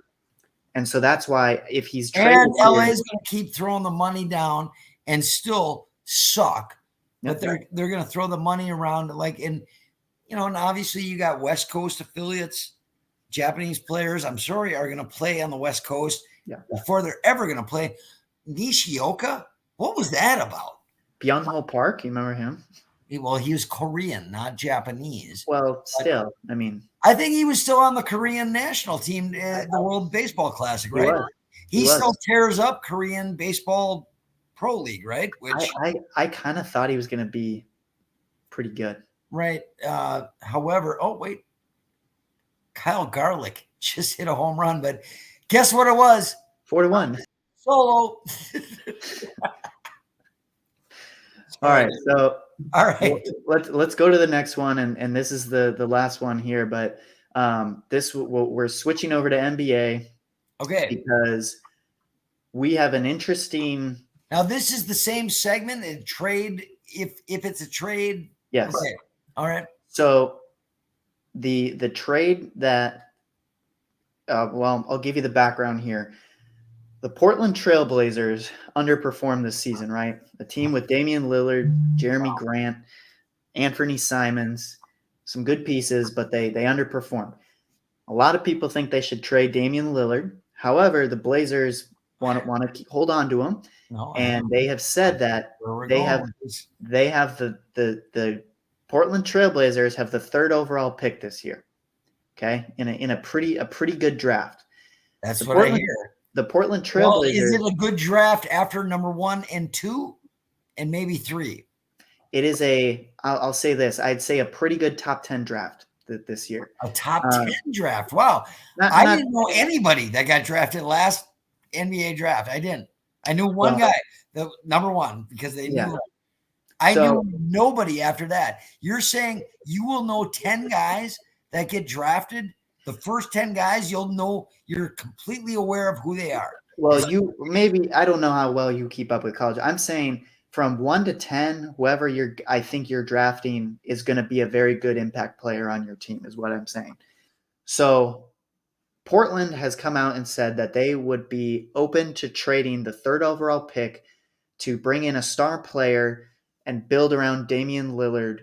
And so that's why if he's traded And LA here, is going to keep throwing the money down and still suck. But Yep. they're going to throw the money around and obviously you got West Coast affiliates, Japanese players, I'm sorry, are going to play on the West Coast Yeah. before they're ever going to play. Nishioka, what was that about? Byung-ho Park, you remember him? Well, he was Korean, not Japanese. Well, still, I mean, I think he was still on the Korean national team, the World Baseball Classic, he right? was. He was. still tears up Korean baseball pro league, right? Which I kind of thought he was going to be pretty good. right. However, oh wait, Kyle Garlick just hit a home run, but guess what it was? 41. Solo. All right, so all right, let's go to the next one, and this is the last one here, but we're switching over to NBA. Okay, because we have an interesting. Now this is the same segment and trade. If it's a trade, Yes. Okay. All right. So the trade that, well, I'll give you the background here. The Portland Trailblazers underperformed this season, right? A team with Damian Lillard, Jeremy Grant, Anthony Simons, some good pieces, but they underperformed. A lot of people think they should trade Damian Lillard. However, the Blazers want to hold on to him, and they have said that they have the Portland Trailblazers have the 3rd overall pick this year. Okay, in a pretty good draft. That's what I hear. The Portland Trailblazers. Well, is it a good draft after number 1 and 2, and maybe 3? It is I'll say this. I'd say a pretty good top 10 draft this year. A top 10 draft. Wow. I didn't know anybody that got drafted last NBA draft. I didn't. I knew one guy, the number 1, because they knew him. I knew nobody after that. You're saying you will know 10 guys that get drafted? The first 10 guys, you'll know, you're completely aware of who they are. Well, I don't know how well you keep up with college. I'm saying from 1 to 10, whoever I think you're drafting is going to be a very good impact player on your team, is what I'm saying. So Portland has come out and said that they would be open to trading the 3rd overall pick to bring in a star player and build around Damian Lillard.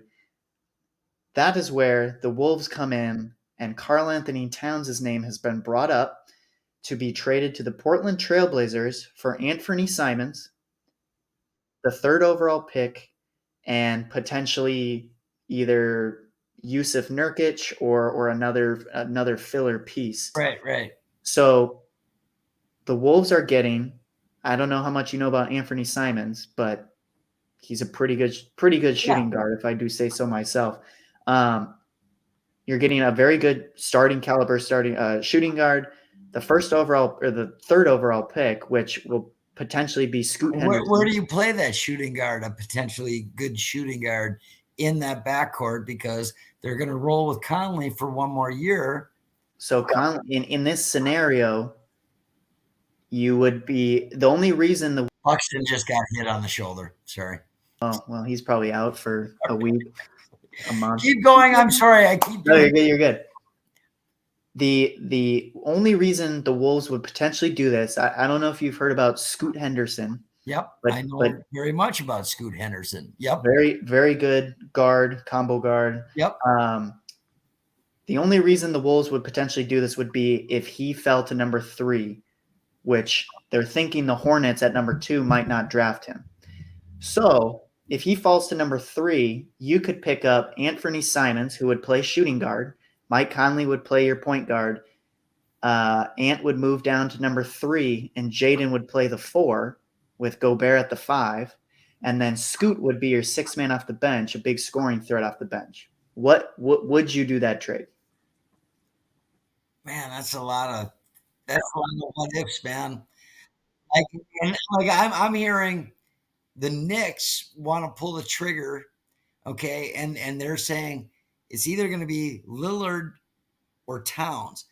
That is where the Wolves come in, and Karl Anthony Towns' name has been brought up to be traded to the Portland Trailblazers for Anthony Simons, the 3rd overall pick, and potentially either Yusuf Nurkic or another filler piece. Right. So the Wolves are getting, I don't know how much you know about Anthony Simons, but he's a pretty good shooting guard, if I do say so myself. You're getting a very good starting caliber shooting guard, the 1st overall or the 3rd overall pick, which will potentially be Scoot Henderson. Where do you play that shooting guard, a potentially good shooting guard in that backcourt, because they're going to roll with Conley for 1 more year? So Conley, in this scenario, you would be the only reason the Buxton just got hit on the shoulder. Sorry. Oh, well, he's probably out for a week, a month. Keep going. I'm sorry. I keep doing it. You're good. The only reason the Wolves would potentially do this, I don't know if you've heard about Scoot Henderson. Yep. I know very much about Scoot Henderson. Yep. Very, very good guard, combo guard. Yep. The only reason the Wolves would potentially do this would be if he fell to number 3, which they're thinking the Hornets at number 2 might not draft him. So if he falls to number 3, you could pick up Anthony Simons, who would play shooting guard. Mike Conley would play your point guard. Ant would move down to number 3, and Jaden would play the 4 with Gobert at the 5. And then Scoot would be your 6th man off the bench, a big scoring threat off the bench. What would you do that trade? Man, that's a lot of That's one of the what ifs, man. Like, and like I'm hearing the Knicks want to pull the trigger, okay, and they're saying it's either going to be Lillard or Towns.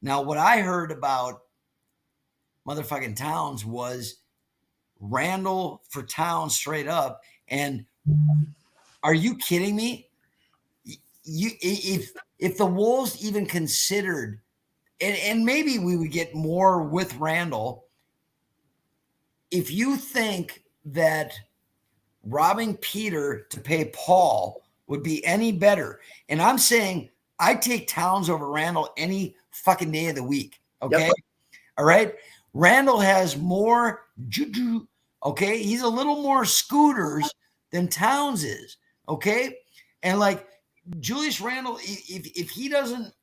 Now, what I heard about motherfucking Towns was Randall for Towns straight up. And are you kidding me? You if the Wolves even considered, and maybe we would get more with Randall. If you think that robbing Peter to pay Paul would be any better, and I'm saying I take Towns over Randall any fucking day of the week. Okay. Yep. All right. Randall has more juju. Okay. He's a little more scooters than Towns is. Okay. And like Julius Randall, if he doesn't,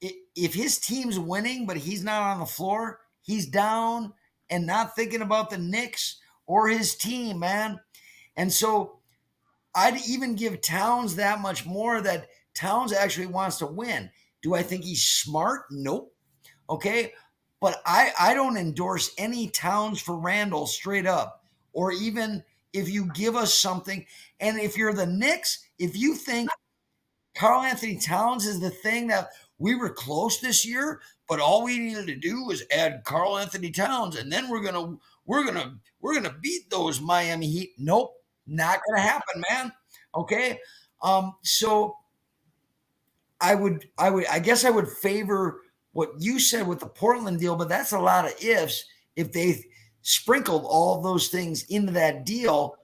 if his team's winning, but he's not on the floor, he's down and not thinking about the Knicks or his team, man. And so I'd even give Towns that much more that Towns actually wants to win. Do I think he's smart? Nope. Okay. But I don't endorse any Towns for Randall straight up, or even if you give us something. And if you're the Knicks, if you think Karl Anthony Towns is the thing that we were close this year, but all we needed to do was add Karl Anthony Towns, and then we're gonna beat those Miami Heat. Nope, not gonna happen, man. Okay, so I guess I would favor what you said with the Portland deal, but that's a lot of ifs. If they sprinkled all those things into that deal,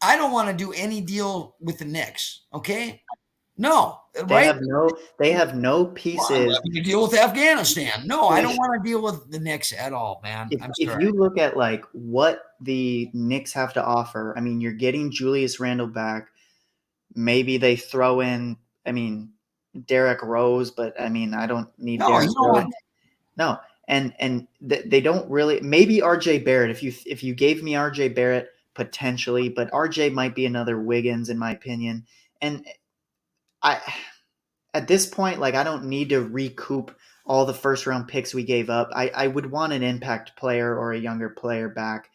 I don't want to do any deal with the Knicks. Okay, no, right? They have no pieces. You deal with Afghanistan. No, I don't want to deal with the Knicks at all, man. If you look at like what the Knicks have to offer, I mean, you're getting Julius Randle back. Maybe they throw in, I mean, Derrick Rose, but I mean, I don't need Derrick Rose. No, and they don't really. Maybe RJ Barrett. If you gave me RJ Barrett potentially, but RJ might be another Wiggins in my opinion. And I at this point, like I don't need to recoup all the first round picks we gave up. I would want an impact player or a younger player back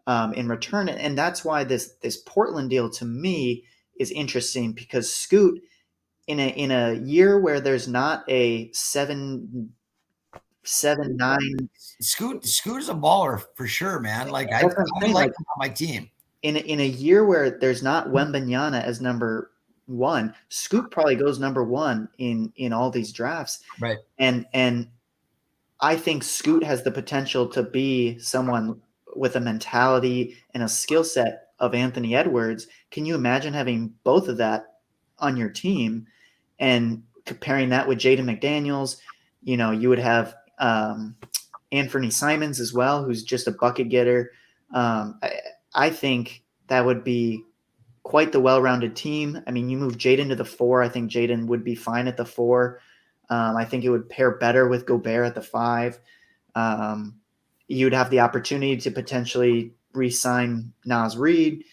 in return, and that's why this Portland deal to me is interesting because Scoot in a year where there's not a 7-9. Scoot is a baller for sure, man. Like I like him on my team. In a year where there's not Wembanyama as number one, Scoot probably goes number one in all these drafts. Right. And I think Scoot has the potential to be someone with a mentality and a skill set of Anthony Edwards. Can you imagine having both of that on your team and comparing that with Jaden McDaniels? You know, you would have Anthony Simons as well, who's just a bucket getter. I think that would be quite the well-rounded team. I mean, you move Jaden to the 4. I think Jaden would be fine at the 4. I think it would pair better with Gobert at the 5. You'd have the opportunity to potentially re-sign Naz Reid,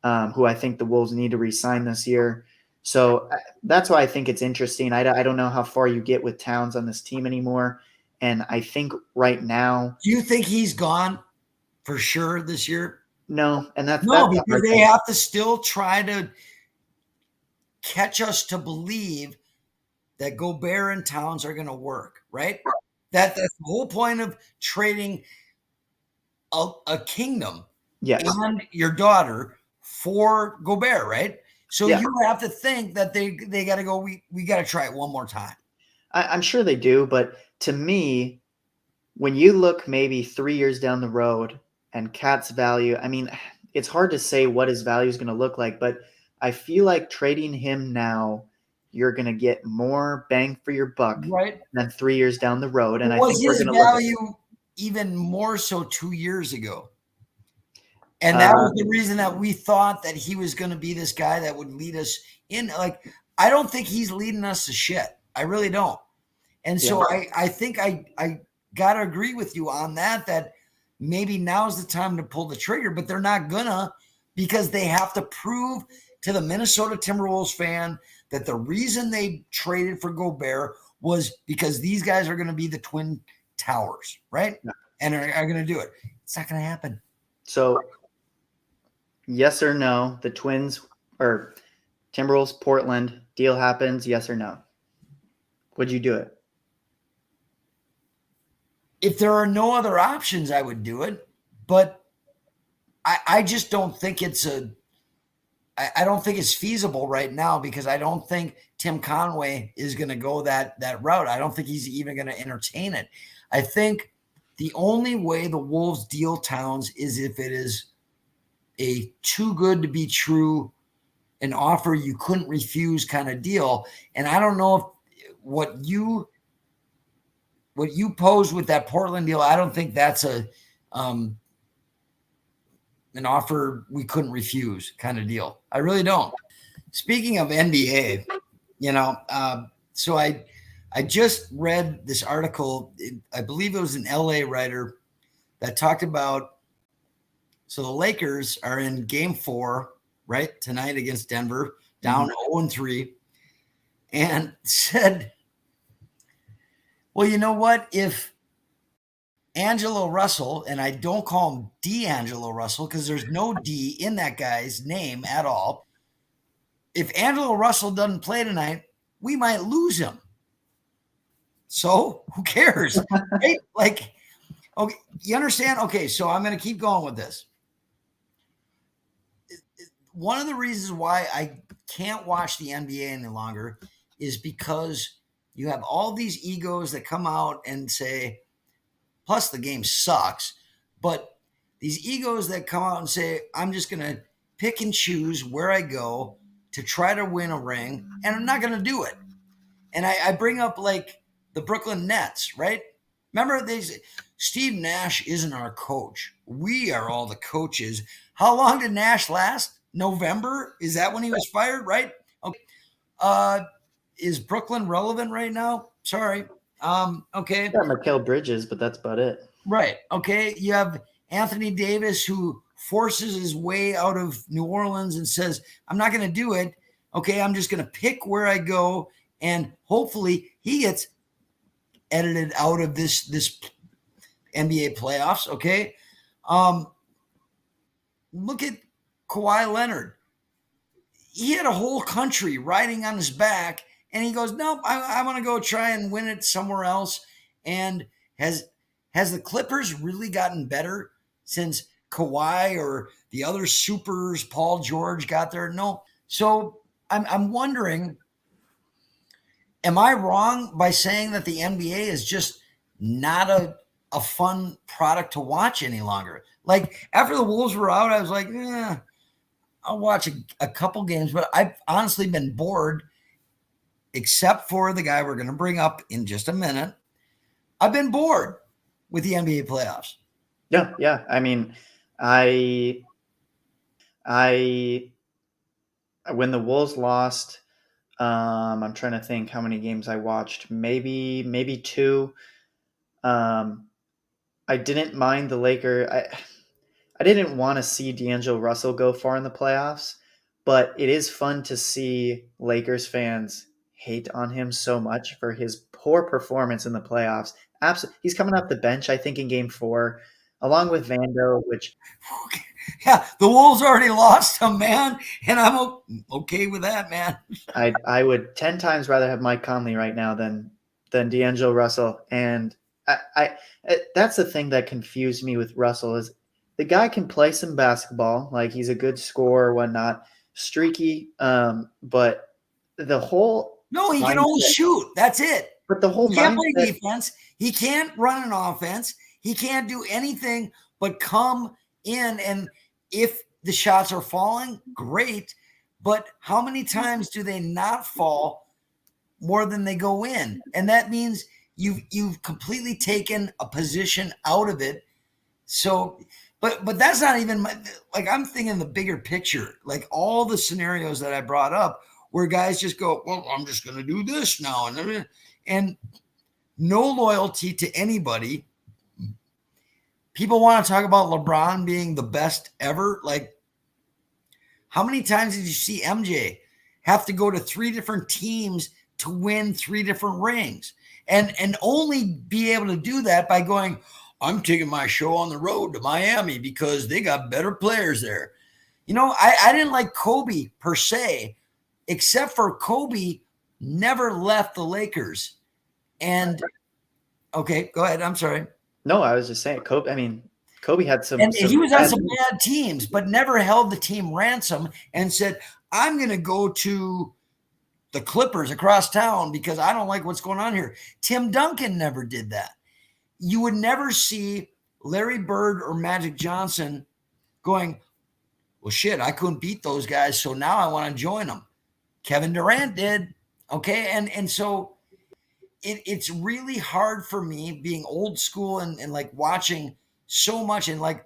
who I think the Wolves need to re-sign this year. So that's why I think it's interesting. I don't know how far you get with Towns on this team anymore. And I think right now. Do you think he's gone for sure this year? No. And that's because they have to still try to catch us to believe that Gobert and Towns are going to work, right? That's the whole point of trading a kingdom and your daughter for Gobert, right? So you have to think that they got to go, we got to try it one more time. I'm sure they do, but to me, when you look maybe 3 years down the road and Cat's value, I mean, it's hard to say what his value is going to look like, but I feel like trading him now, you're going to get more bang for your buck than 3 years down the road. And I think his value even more so 2 years ago. And that was the reason that we thought that he was going to be this guy that would lead us in. Like, I don't think he's leading us to shit. I really don't. And so I think I got to agree with you on that maybe now's the time to pull the trigger, but they're not gonna, because they have to prove to the Minnesota Timberwolves fan that the reason they traded for Gobert was because these guys are going to be the Twin Towers, right? Yeah. And are going to do it. It's not going to happen. So, yes or no, the Twins or Timberwolves, Portland deal happens, yes or no? Would you do it? If there are no other options, I would do it. But I just don't think it's I don't think it's feasible right now because I don't think Tim Conway is going to go that route. I don't think he's even going to entertain it. I think the only way the Wolves deal Towns is if it is a too good to be true, an offer you couldn't refuse kind of deal. And I don't know if what you posed with that Portland deal, I don't think that's an offer we couldn't refuse kind of deal. I really don't. Speaking of NBA, so I just read this article. I believe it was an LA writer that talked about. So the Lakers are in Game 4, right, tonight against Denver, down 0-3, and said, well, you know what? If Angelo Russell, and I don't call him D'Angelo Russell because there's no D in that guy's name at all. If Angelo Russell doesn't play tonight, we might lose him. So who cares? Right? Like, okay, you understand? Okay, so I'm going to keep going with this. One of the reasons why I can't watch the NBA any longer is because you have all these egos that come out and say, plus the game sucks, but these egos that come out and say, I'm just going to pick and choose where I go to try to win a ring, and I'm not going to do it. And I bring up like the Brooklyn Nets, right? Remember, Steve Nash isn't our coach. We are all the coaches. How long did Nash last? November? Is that when he was fired, right? Okay. Is Brooklyn relevant right now? Sorry. Okay. Yeah, Mikal Bridges, but that's about it. Right. Okay. You have Anthony Davis who forces his way out of New Orleans and says, I'm not going to do it. Okay. I'm just going to pick where I go. And hopefully he gets edited out of this NBA playoffs. Okay. Look at Kawhi Leonard. He had a whole country riding on his back, and he goes, nope, I want to go try and win it somewhere else. And has the Clippers really gotten better since Kawhi or the other supers, Paul George, got there? No. So I'm wondering, am I wrong by saying that the NBA is just not a fun product to watch any longer? Like after the Wolves were out, I was like, I'll watch a couple games, but I've honestly been bored, except for the guy we're going to bring up in just a minute. I've been bored with the NBA playoffs. Yeah. I mean, I when the Wolves lost, I'm trying to think how many games I watched. Maybe 2. I didn't mind the Laker. I didn't want to see D'Angelo Russell go far in the playoffs, but it is fun to see Lakers fans hate on him so much for his poor performance in the playoffs. Absolutely, he's coming off the bench, I think, in Game 4, along with Vando, which yeah, the Wolves already lost him, man, and I'm okay with that, man. I would 10 times rather have Mike Conley right now than D'Angelo Russell, and I that's the thing that confused me with Russell is the guy can play some basketball, like he's a good scorer, whatnot, streaky, but the whole no, he can only shoot. That's it. But the whole he can't play defense. He can't run an offense. He can't do anything but come in, and if the shots are falling, great. But how many times do they not fall more than they go in? And that means you've completely taken a position out of it. So, but that's not even like I'm thinking the bigger picture, like all the scenarios that I brought up where guys just go, well, I'm just going to do this now. And no loyalty to anybody. People want to talk about LeBron being the best ever. Like, how many times did you see MJ have to go to 3 different teams to win 3 different rings and only be able to do that by going, I'm taking my show on the road to Miami because they got better players there. I didn't like Kobe per se, except for Kobe never left the Lakers. And okay, go ahead. I'm sorry. No, I was just saying, Kobe. I mean, Kobe had some. And he was on bad some bad teams, but never held the team ransom and said, I'm going to go to the Clippers across town because I don't like what's going on here. Tim Duncan never did that. You would never see Larry Bird or Magic Johnson going, well, shit, I couldn't beat those guys, so now I want to join them. Kevin Durant did. Okay. And so it's really hard for me being old school and like watching so much. And like,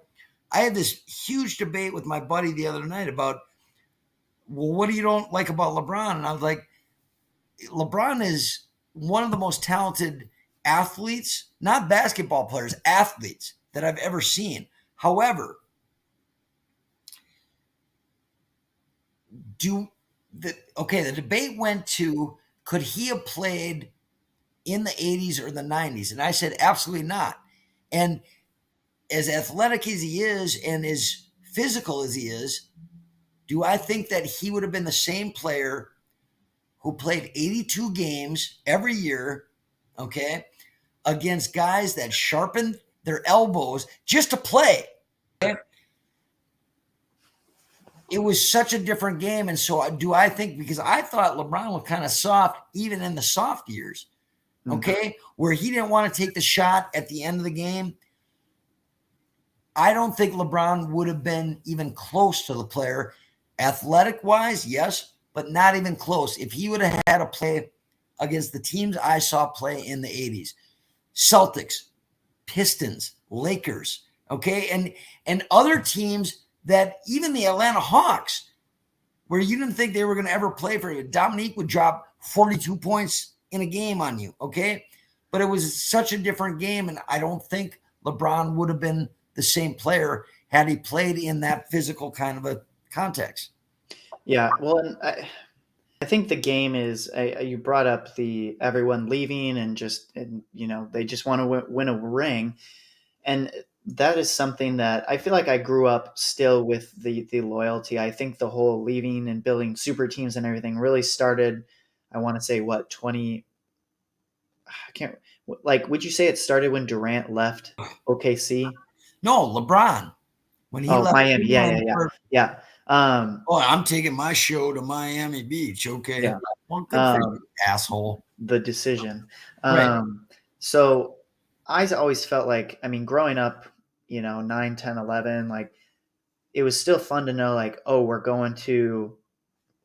I had this huge debate with my buddy the other night about, well, what do you don't like about LeBron? And I was like, LeBron is one of the most talented athletes, not basketball players, athletes that I've ever seen. However, the debate went to, could he have played in the 80s or the 90s? And I said, absolutely not. And as athletic as he is and as physical as he is, do I think that he would have been the same player who played 82 games every year, okay, against guys that sharpened their elbows just to play? Okay? It was such a different game. And so do I think, because I thought LeBron was kind of soft even in the soft years, okay, where he didn't want to take the shot at the end of the game. I don't think LeBron would have been even close to the player. Athletic wise, yes, but not even close. If he would have had to play against the teams I saw play in the 80s, Celtics, Pistons, Lakers, okay, and other teams that even the Atlanta Hawks, where you didn't think they were going to ever play for you, Dominique would drop 42 points in a game on you, okay? But it was such a different game, and I don't think LeBron would have been the same player had he played in that physical kind of a context. Yeah, well, and I think the game is. You brought up the everyone leaving and they just want to win a ring, and that is something that I feel like I grew up still with the loyalty. I think the whole leaving and building super teams and everything really started. I want to say what 20. I can't like. Would you say it started when Durant left OKC? No, LeBron. When he left Miami. Yeah. I'm taking my show to Miami Beach. Okay. Yeah. Well, good for you, asshole. The decision. Right. So I always felt like, I mean, growing up, 9, 10, 11, like it was still fun to know like, oh, we're going to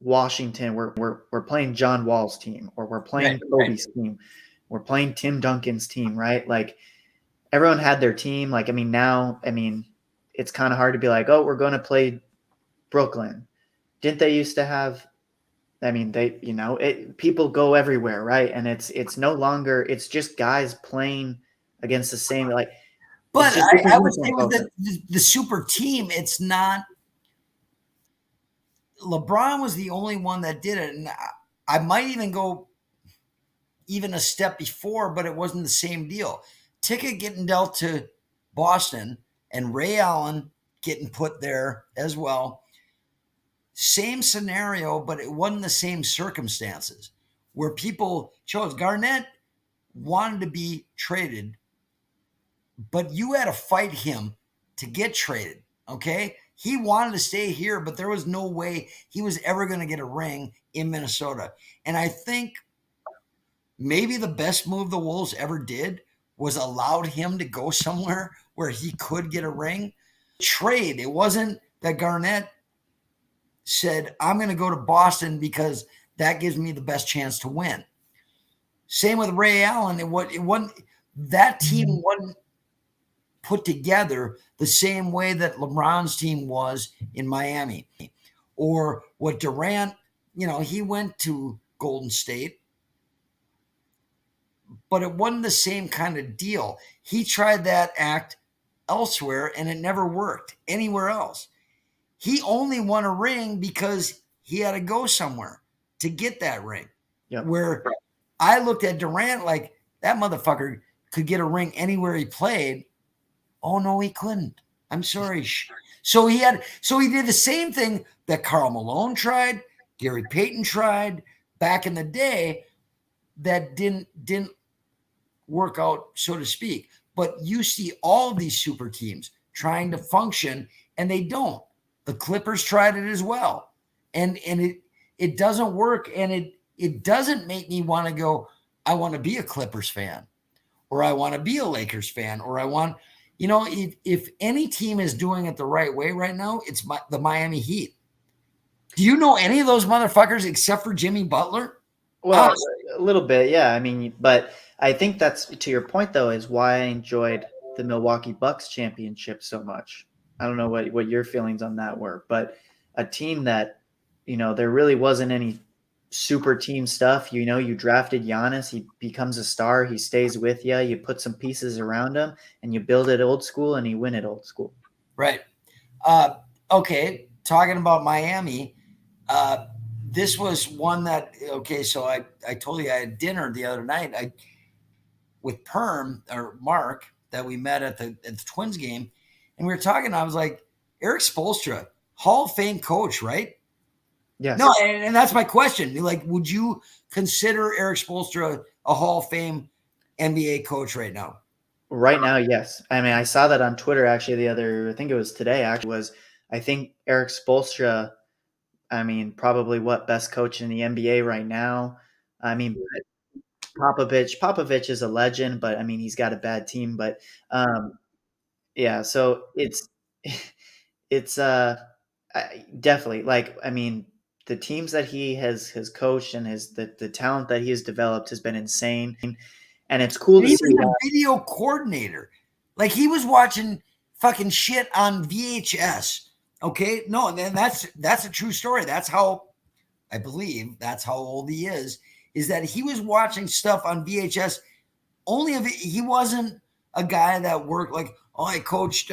Washington. We're playing John Wall's team, or we're playing Kobe's team. We're playing Tim Duncan's team, right? Like everyone had their team. Like, I mean, now, it's kind of hard to be like, oh, we're going to play Brooklyn. Didn't they used to have? I mean, people go everywhere, right? And it's no longer. It's just guys playing against the same like. But I would say with the super team, it's not. LeBron was the only one that did it, and I might even go even a step before, but it wasn't the same deal. Ticket getting dealt to Boston and Ray Allen getting put there as well. Same scenario, but it wasn't the same circumstances where people chose. Garnett wanted to be traded, but you had to fight him to get traded, okay? He wanted to stay here, but there was no way he was ever going to get a ring in Minnesota. And I think maybe the best move the Wolves ever did was allowed him to go somewhere where he could get a ring. Trade. It wasn't that Garnett said, I'm going to go to Boston because that gives me the best chance to win. Same with Ray Allen. It wasn't that team wasn't put together the same way that LeBron's team was in Miami. Or what Durant, he went to Golden State, but it wasn't the same kind of deal. He tried that act elsewhere and it never worked anywhere else. He only won a ring because he had to go somewhere to get that ring. Yep. where I looked at Durant like that motherfucker could get a ring anywhere he played. Oh no, he couldn't. I'm sorry. So he did the same thing that Karl Malone tried, Gary Payton tried back in the day that didn't work out, so to speak. But you see all of these super teams trying to function, and they don't. The Clippers tried it as well, and it doesn't work, and it doesn't make me want to go. I want to be a Clippers fan, or I want to be a Lakers fan, or I want, if any team is doing it the right way right now, it's the Miami Heat. Do you know any of those motherfuckers except for Jimmy Butler? Well, a little bit, yeah. I mean, but I think that's to your point, though, is why I enjoyed the Milwaukee Bucks championship so much. I don't know what your feelings on that were, but a team that, there really wasn't any super team stuff. You drafted Giannis, he becomes a star, he stays with you, you put some pieces around him, and you build it old school, and you win it old school. Right. Okay, talking about Miami, this was one that, so I told you I had dinner the other night with Perm or Mark that we met at the Twins game, and we were talking. I was like, Eric Spoelstra, Hall of Fame coach, right? Yes. No, and that's my question. Like, would you consider Eric Spoelstra a Hall of Fame NBA coach right now? Right now, yes. I mean, I saw that on Twitter actually I think it was today actually, I think Eric Spoelstra, I mean, probably best coach in the NBA right now. I mean, Popovich is a legend, but I mean, he's got a bad team, but yeah, so it's definitely, like, I mean, the teams that he has coached and the talent that he has developed has been insane, and it's cool And to he see was a that. video coordinator. Like he was watching fucking shit on VHS. Okay, no, then that's a true story. That's how I believe that's how old he is that he was watching stuff on VHS. Only if he wasn't a guy that worked like, I coached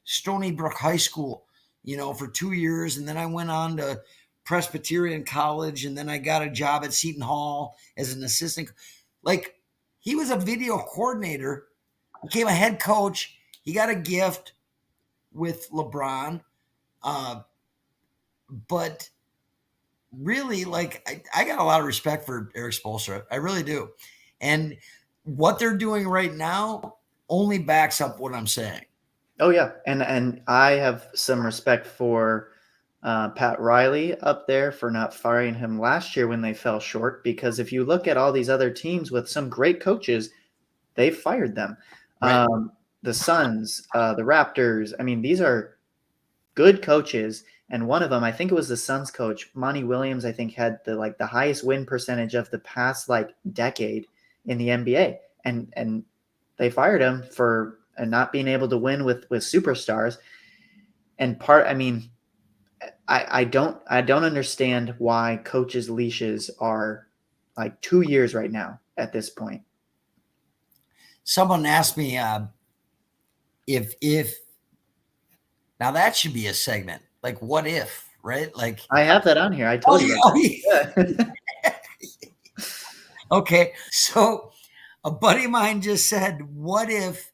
Stony Brook High School, for 2 years, and then I went on to Presbyterian College, and then I got a job at Seton Hall as an assistant. Like he was a video coordinator, became a head coach. He got a gift with LeBron, but really, like I got a lot of respect for Eric Spoelstra. I really do, and what they're doing right now only backs up what I'm saying. Oh yeah, and I have some respect for Pat Riley up there for not firing him last year when they fell short. Because if you look at all these other teams with some great coaches, they fired them. Right. The Suns, the Raptors. I mean, these are good coaches, and one of them, I think it was the Suns coach, Monty Williams. I think had the highest win percentage of the past decade in the NBA, and they fired him for not being able to win with superstars. And I mean, I don't understand why coaches' leashes are like 2 years right now at this point. Someone asked me if now that should be a segment. Like, what if, right? Like, I have that on here. I told you. Yeah. Okay, so a buddy of mine just said, what if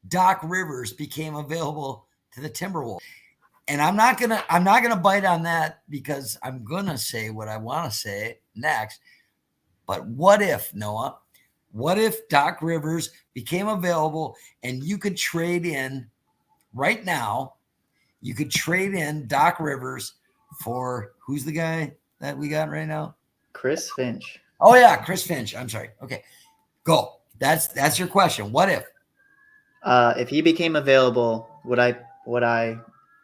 Doc Rivers became available to the Timberwolves? And I'm not gonna bite on that because I'm gonna say what I want to say next. But what if, Noah? What if Doc Rivers became available and you could trade in right now? You could trade in Doc Rivers for who's the guy that we got right now? Chris Finch. Oh yeah, Chris Finch. I'm sorry. Okay, go. That's your question. What if he became available, would I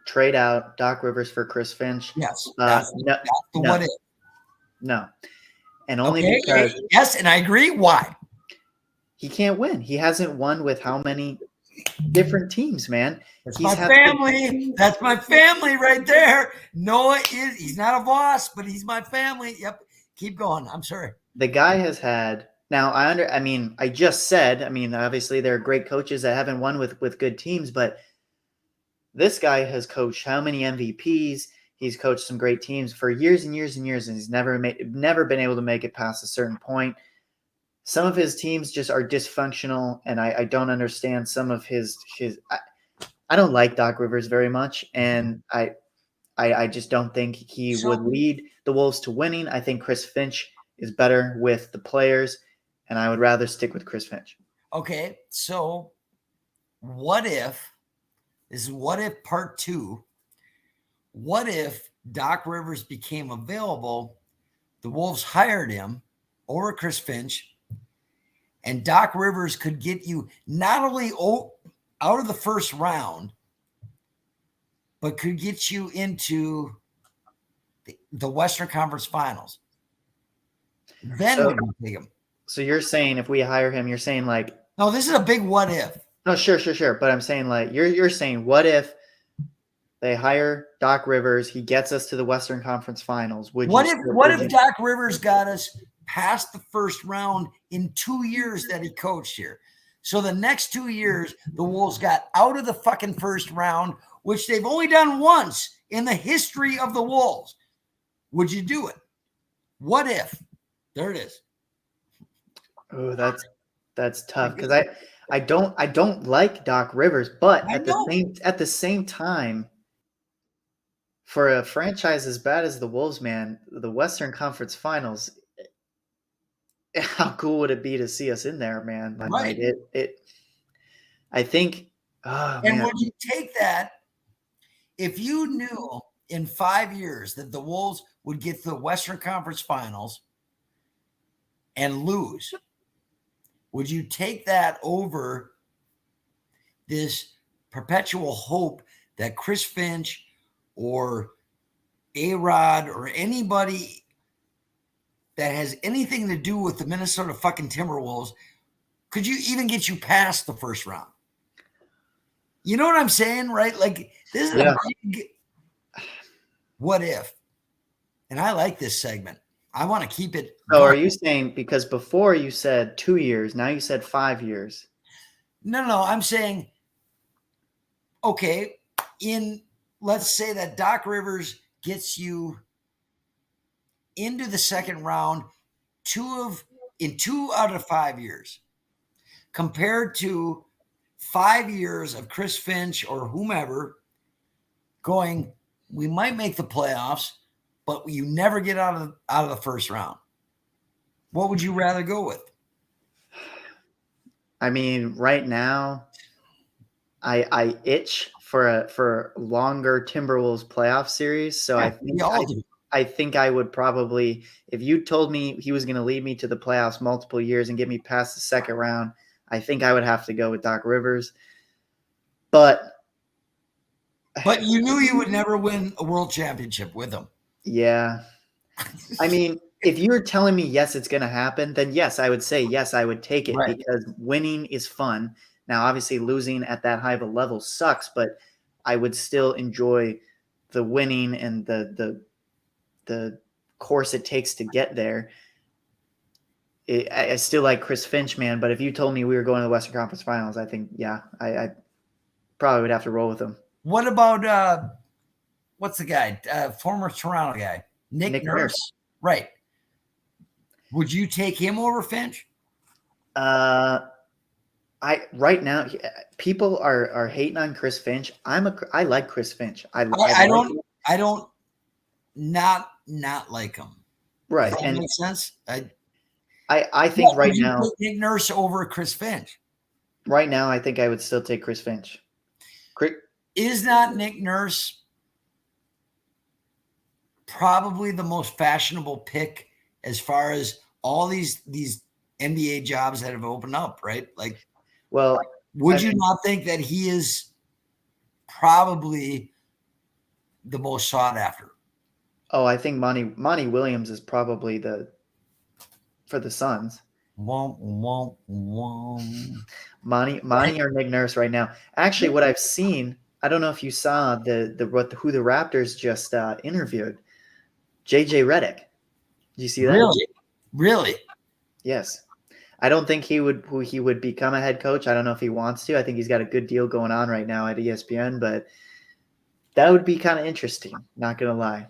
trade out Doc Rivers for Chris Finch? Yes, No, that's the no, what if. no, and only Okay. because Yes, and I agree. Why? he can't win. He hasn't won with how many different teams, man? That's my family. That's my family right there. Noah he's not a Voss, but he's my family. Yep. Keep going. I'm sorry. The guy has had now. I mean, I just said. I mean, obviously there are great coaches that haven't won with good teams, but this guy has coached how many MVPs? He's coached some great teams for years and years and years, and he's never been able to make it past a certain point. Some of his teams just are dysfunctional, and I don't understand some of his. I don't like Doc Rivers very much, and I just don't think he would lead the Wolves to winning. I think Chris Finch is better with the players, and I would rather stick with Chris Finch. Okay, so what if part 2? What if Doc Rivers became available, the Wolves hired him over Chris Finch, and Doc Rivers could get you not only out of the first round, but could get you into the Western Conference Finals? Then we can take him. So you're saying if we hire him, you're saying like, no, this is a big what if. No, sure. But I'm saying like you're saying what if they hire Doc Rivers, he gets us to the Western Conference Finals? What if Doc Rivers got us past the first round in 2 years that he coached here? So the next 2 years, the Wolves got out of the fucking first round, which they've only done once in the history of the Wolves. Would you do it? What if? There it is. Oh, that's tough because I don't like Doc Rivers, but at the same time, for a franchise as bad as the Wolves, man, the Western Conference Finals, how cool would it be to see us in there, man? Right. Like I think. Oh, and man. would you take that if you knew in 5 years that the Wolves would get to the Western Conference Finals and lose? Would you take that over this perpetual hope that Chris Finch or A-Rod or anybody that has anything to do with the Minnesota fucking Timberwolves, could you even get you past the first round? You know what I'm saying, right? Like, this is a big what if. And I like this segment. I want to keep it. So are you saying, because before you said 2 years, now you said 5 years? No. I'm saying, okay, let's say that Doc Rivers gets you into the second round in 2 out of 5 years, compared to 5 years of Chris Finch or whomever going, we might make the playoffs, but you never get out of the first round. What would you rather go with? I mean, right now, I itch for a longer Timberwolves playoff series. So I think I would probably, if you told me he was going to lead me to the playoffs multiple years and get me past the second round, I think I would have to go with Doc Rivers. But you knew you would never win a world championship with him. Yeah. I mean, if you were telling me, yes, it's going to happen, then yes, I would say, yes, I would take it because winning is fun. Now, obviously, losing at that high of a level sucks, but I would still enjoy the winning and the course it takes to get there. I still like Chris Finch, man, but if you told me we were going to the Western Conference Finals, I think, I probably would have to roll with him. What about what's the guy? Former Toronto guy, Nick Nurse. Right. Would you take him over Finch? Right now, people are hating on Chris Finch. I like Chris Finch. I don't not like him. Right. Does that make sense? I think right now, Nick Nurse over Chris Finch. Right now, I think I would still take Chris Finch. Is not Nick Nurse probably the most fashionable pick as far as all these NBA jobs that have opened up, right? Like, well, would you not think that he is probably the most sought after? Oh, I think Monty Williams is probably for the Suns. Monty or Nick Nurse right now. Actually, what I've seen, I don't know if you saw who the Raptors just interviewed. JJ Redick. Did you see that? Really? Yes. I don't think he would become a head coach. I don't know if he wants to. I think he's got a good deal going on right now at ESPN, but That would be kind of interesting, not gonna lie.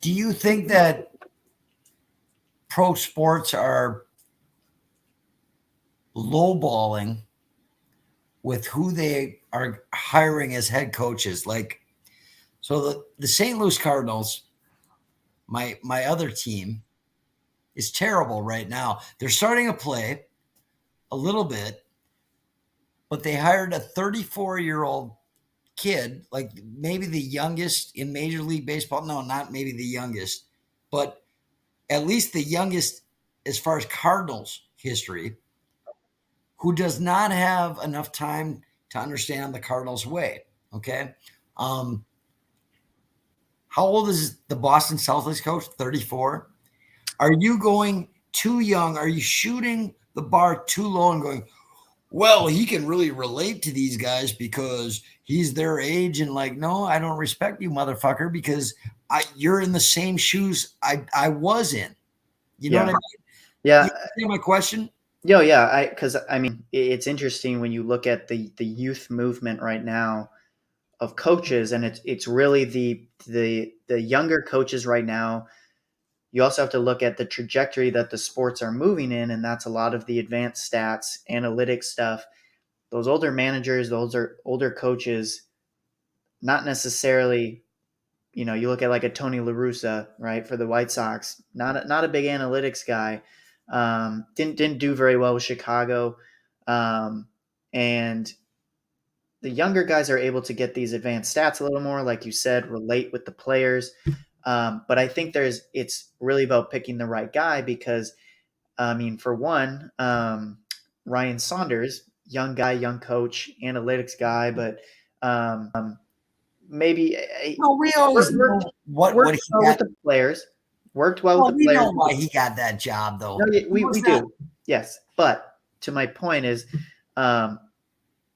Do you think that pro sports are lowballing with who they are hiring as head coaches? Like, so the St. Louis Cardinals, my other team, is terrible right now. They're starting to play a little bit, but they hired a 34-year-old kid, like maybe the youngest in Major League Baseball. No, not maybe the youngest, but at least the youngest as far as Cardinals history, who does not have enough time to understand the Cardinals way. Okay. Um, how old is the Boston Celtics coach? 34. Are you going too young? Are you shooting the bar too low and going, well, he can really relate to these guys because he's their age? And like, no, I don't respect you, motherfucker, because you're in the same shoes I was in. You know Yeah, what I mean? yeah. You understand my question? Yeah. Because I mean, it's interesting when you look at the youth movement right now of coaches, and it's really the younger coaches right now. You also have to look at the trajectory that the sports are moving in, and that's a lot of the advanced stats, analytics stuff. Those older managers, those are older coaches, not necessarily. You look at like a Tony La Russa, right, for the White Sox. Not a big analytics guy. Didn't do very well with Chicago, and the younger guys are able to get these advanced stats a little more, like you said, relate with the players. But I think it's really about picking the right guy because, I mean, for one, Ryan Saunders, young guy, young coach, analytics guy, but um, maybe No, we always worked know what he well with got. the players. Worked well with Well, the we players. know why he got that job, No, though. He we was not. do. Yes, but to my point is, um,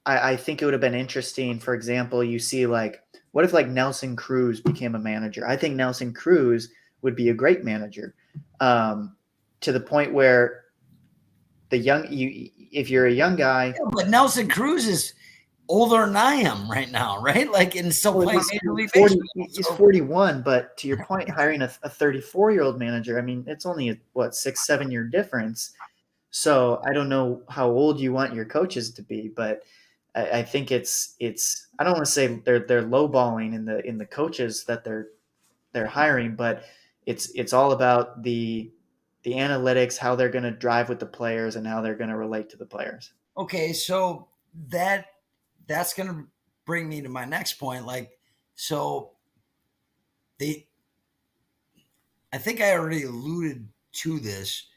I think it would have been interesting. For example, you see like, what if like Nelson Cruz became a manager? I think Nelson Cruz would be a great manager, to the point where if you're a young guy, Yeah, but Nelson Cruz is older than I am right now, right? Like, and still well, playing Major League 40, Baseball. he's So, 41, but to your point, hiring a 34-year-old manager, I mean, it's only a, what, 6, 7 year difference. So I don't know how old you want your coaches to be, but I think it's I don't want to say they're lowballing in the coaches that they're hiring, but it's all about the analytics, how they're going to drive with the players, and how they're going to relate to the players. okay, so that's going to bring me to my next point. Like, so they, I think I already alluded to this,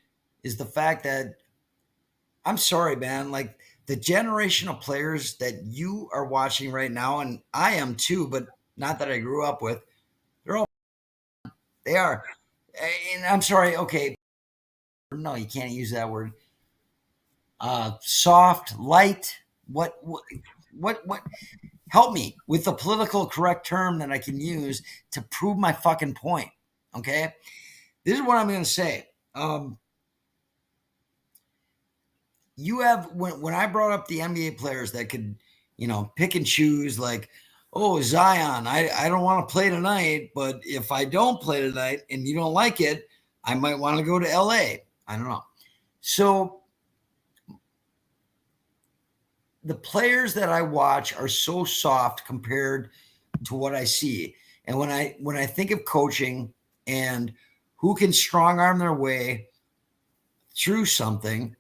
is the fact that I'm sorry, man. Like the generation of players that you are watching right now, and I am too, but not that I grew up with. They're all they are, and I'm sorry. Okay, no, you can't use that word. Soft, light. What? Help me with the political correct term that I can use to prove my fucking point. Okay, this is what I'm going to say. You have when I brought up the NBA players that could, pick and choose, like, oh, Zion, I don't want to play tonight, but if I don't play tonight and you don't like it, I might want to go to LA. I don't know. So the players that I watch are so soft compared to what I see. And when I think of coaching and who can strong arm their way through something,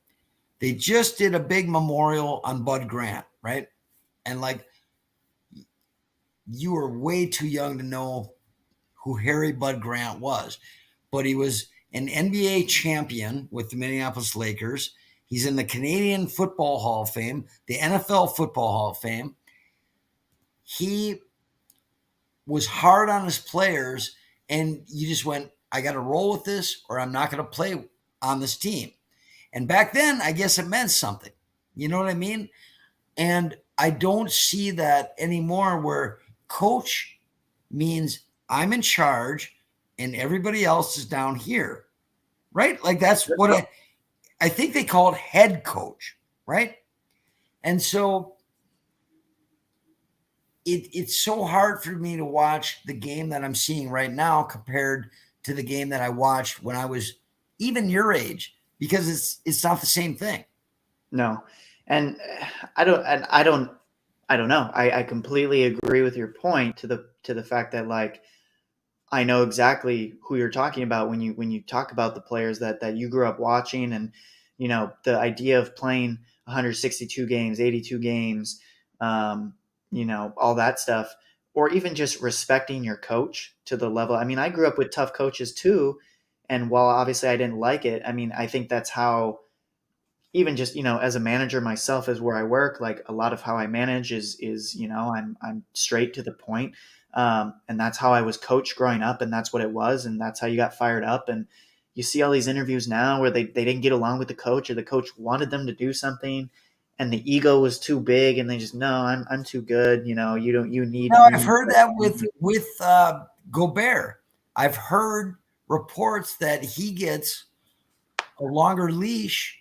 they just did a big memorial on Bud Grant, right? And like, you were way too young to know who Harry Bud Grant was, but he was an NBA champion with the Minneapolis Lakers. He's in the Canadian Football Hall of Fame, the NFL Football Hall of Fame. He was hard on his players, and you just went, I got to roll with this, or I'm not going to play on this team. And back then, I guess it meant something. You know what I mean? And I don't see that anymore, where coach means I'm in charge and everybody else is down here, right? Like that's what I think they call it head coach, right? And so it's so hard for me to watch the game that I'm seeing right now compared to the game that I watched when I was even your age, because it's not the same thing. No, and I don't know. I completely agree with your point to the fact that like I know exactly who you're talking about when you talk about the players that you grew up watching, and the idea of playing 162 games, 82 games, um, all that stuff, or even just respecting your coach to the level. I mean, I grew up with tough coaches too, and while obviously I didn't like it, I mean, I think that's how even just as a manager myself is where I work. Like a lot of how I manage is I'm straight to the point, and that's how I was coached growing up, and that's what it was, and that's how you got fired up. And you see all these interviews now where they didn't get along with the coach, or the coach wanted them to do something, and the ego was too big, and they just no, I'm too good. You I've need heard that with Gobert. I've heard reports that he gets a longer leash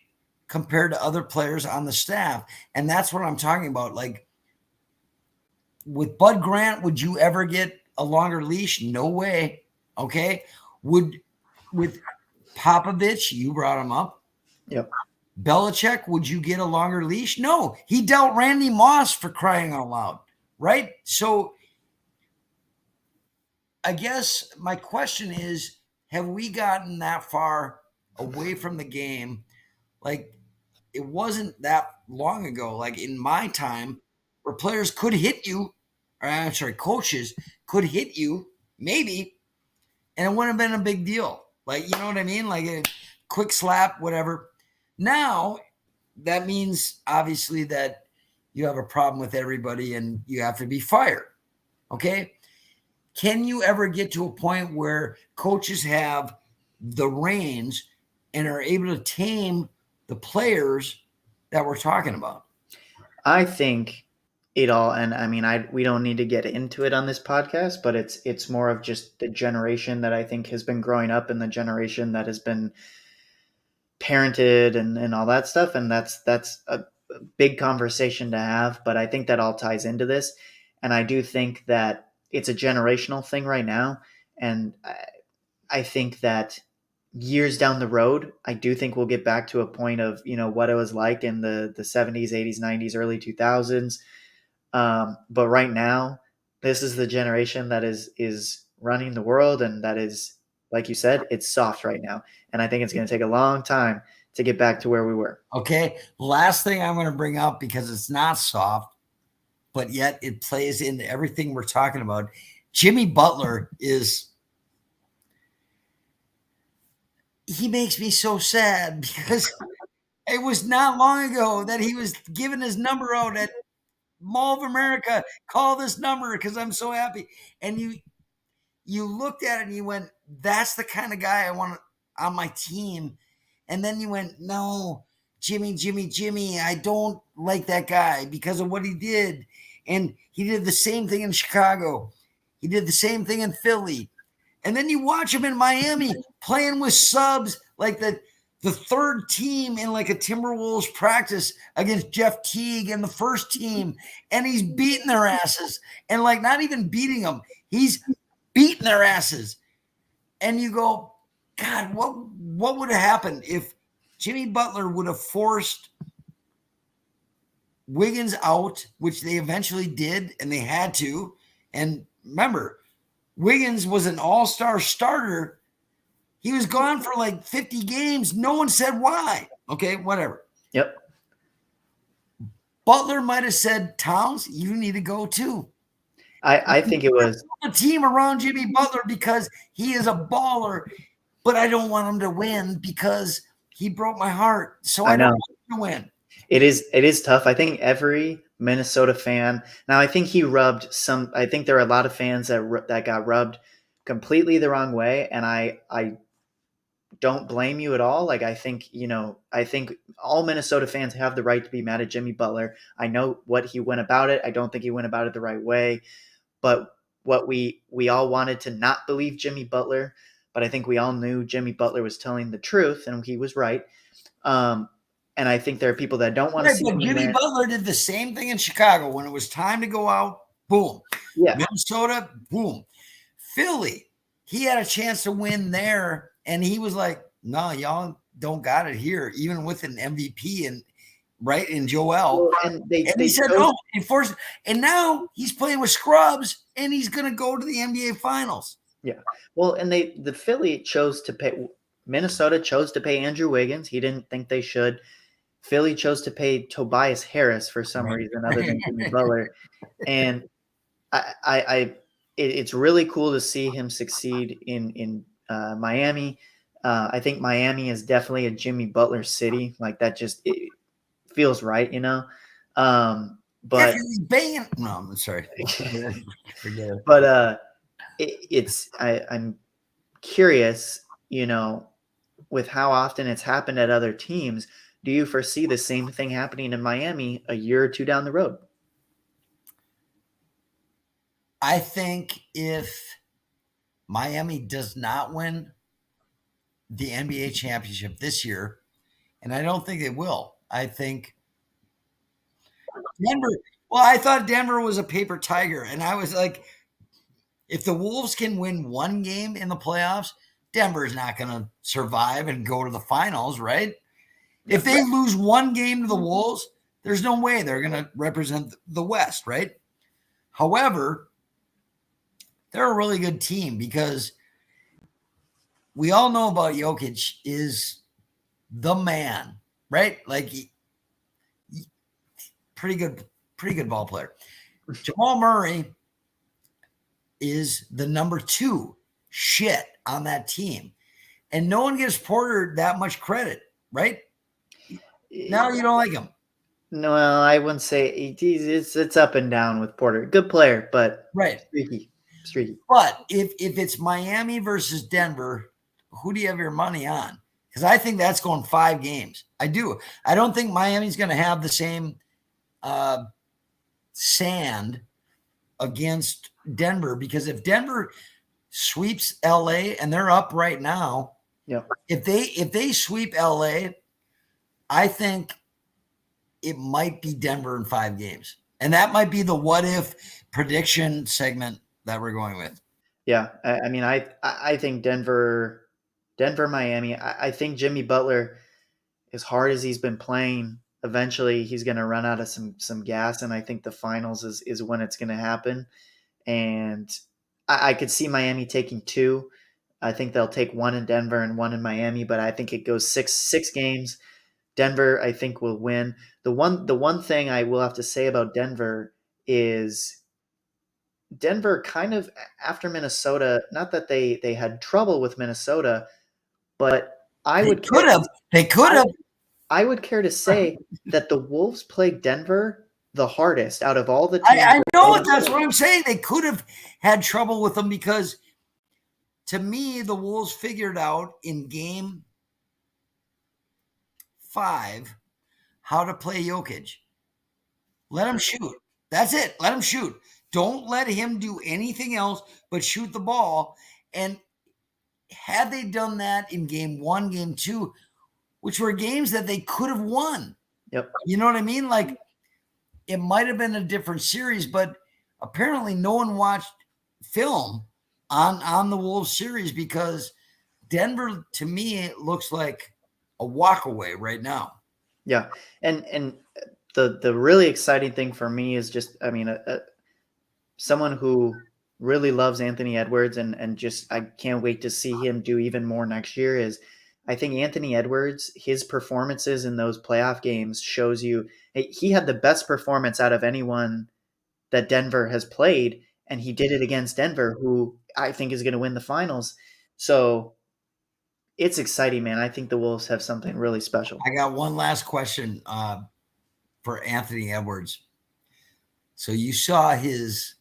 compared to other players on the staff, and that's what I'm talking about. Like with Bud Grant, would you ever get a longer leash? No way. Okay. Would with Popovich, you brought him up. Yep. Belichick, would you get a longer leash? No, he dealt Randy Moss, for crying out loud, right? So I guess my question is, have we gotten that far away from the game? Like, it wasn't that long ago, like in my time, where players could hit you, or I'm sorry, coaches could hit you, maybe, and it wouldn't have been a big deal. Like, you know what I mean? Like a quick slap, whatever. Now, that means obviously that you have a problem with everybody and you have to be fired. Okay. Can you ever get to a point where coaches have the reins and are able to tame the players that we're talking about? I think it all, and I mean, we don't need to get into it on this podcast, but it's more of just the generation that I think has been growing up, and the generation that has been parented and all that stuff, and that's a big conversation to have. But I think that all ties into this, and I do think that it's a generational thing right now, and I think that years down the road, I do think we'll get back to a point of what it was like in the 70s, 80s, 90s, early 2000s. But right now, this is the generation that is running the world, and that is, like you said, it's soft right now, and I think it's going to take a long time to get back to where we were. Okay. Last thing I'm going to bring up, because it's not soft, but yet it plays into everything we're talking about. Jimmy Butler he makes me so sad, because it was not long ago that he was giving his number out at Mall of America. Call this number because I'm so happy. And you looked at it and you went, that's the kind of guy I want on my team. And then you went, no, Jimmy, I don't like that guy because of what he did. And he did the same thing in Chicago. He did the same thing in Philly. And then you watch him in Miami playing with subs, like the third team in like a Timberwolves practice against Jeff Teague and the first team. And he's beating their asses. And like not even beating them, he's beating their asses. And you go, God, what would have happened if Jimmy Butler would have forced Wiggins out, which they eventually did, and they had to. And remember, Wiggins was an all-star starter. He was gone for like 50 games. No one said why. Okay, whatever. Yep. Butler might have said, Towns, you need to go too. I think it was a team around Jimmy Butler because he is a baller, but I don't want him to win because he broke my heart. So I don't want him to win. It is tough. I think every Minnesota fan. Now, I think he rubbed some. I think there are a lot of fans that got rubbed completely the wrong way, and I don't blame you at all. Like I think all Minnesota fans have the right to be mad at Jimmy Butler. I know what he went about it. I don't think he went about it the right way, but what we all wanted to not believe Jimmy Butler, but I think we all knew Jimmy Butler was telling the truth, and he was right. And I think there are people that don't want to see him Jimmy there. Butler did the same thing in Chicago when it was time to go out. boom. Yeah. Minnesota, boom. Philly, he had a chance to win there, and he was like, "No, y'all don't got it here," even with an MVP and right in Joel. Well, and And he said, chose, "No, he forced." And now he's playing with scrubs, and he's going to go to the NBA Finals. yeah. Well, and the Philly chose to pay. Minnesota chose to pay Andrew Wiggins. He didn't think they should. Philly chose to pay Tobias Harris for some Right. reason other than Jimmy Butler, and it's really cool to see him succeed in Miami. I think Miami is definitely a Jimmy Butler city. Like that just it feels right, you know. But he's banging. No, I'm sorry. Forget it. but I'm curious, you know, with how often it's happened at other teams. Do you foresee the same thing happening in Miami a year or two down the road? I think if Miami does not win the NBA championship this year, and I don't think they will, I think Denver. Well, I thought Denver was a paper tiger, and I was like, if the Wolves can win one game in the playoffs, Denver's not going to survive and go to the finals, right? If they lose one game to the Wolves, there's no way they're going to represent the West, right? However, they're a really good team because we all know about Jokic is the man, right? Like pretty good ball player. Jamal Murray is the number 2 shit on that team. And no one gives Porter that much credit, right? Now you don't like him. No, I wouldn't say it's up and down with Porter. Good player, but right, streaky. But if it's Miami versus Denver, who do you have your money on? Because I think that's going 5 games. I do. I don't think Miami's going to have the same sand against Denver, because if Denver sweeps LA, and they're up right now, if they sweep LA, I think it might be Denver in 5 games. And that might be the what if prediction segment that we're going with. Yeah. I mean, I think Denver, Miami, I think Jimmy Butler, as hard as he's been playing, eventually he's going to run out of some gas. And I think the finals is when it's going to happen. And I could see Miami taking 2. I think they'll take 1 in Denver and 1 in Miami, but I think it goes 6 games. Denver, I think, will win. The one thing I will have to say about Denver is Denver kind of after Minnesota, not that they had trouble with Minnesota, but They could have. I would care to say that the Wolves played Denver the hardest out of all the teams. I know it. That's what I'm saying. They could have had trouble with them because, to me, the Wolves figured out in game 5 how to play Jokic. Let him shoot. That's it. Let him shoot. Don't let him do anything else but shoot the ball. And had they done that in game 1, game 2, which were games that they could have won. Yep. You know what I mean? Like, it might have been a different series, but apparently no one watched film on the Wolves series because Denver, to me, it looks like a walk away right now. Yeah. And the really exciting thing for me is just, I mean, someone who really loves Anthony Edwards and just I can't wait to see him do even more next year is I think Anthony Edwards, his performances in those playoff games shows you he had the best performance out of anyone that Denver has played, and he did it against Denver, who I think is going to win the finals. So it's exciting, man. I think the Wolves have something really special. I got one last question for Anthony Edwards. So you saw his...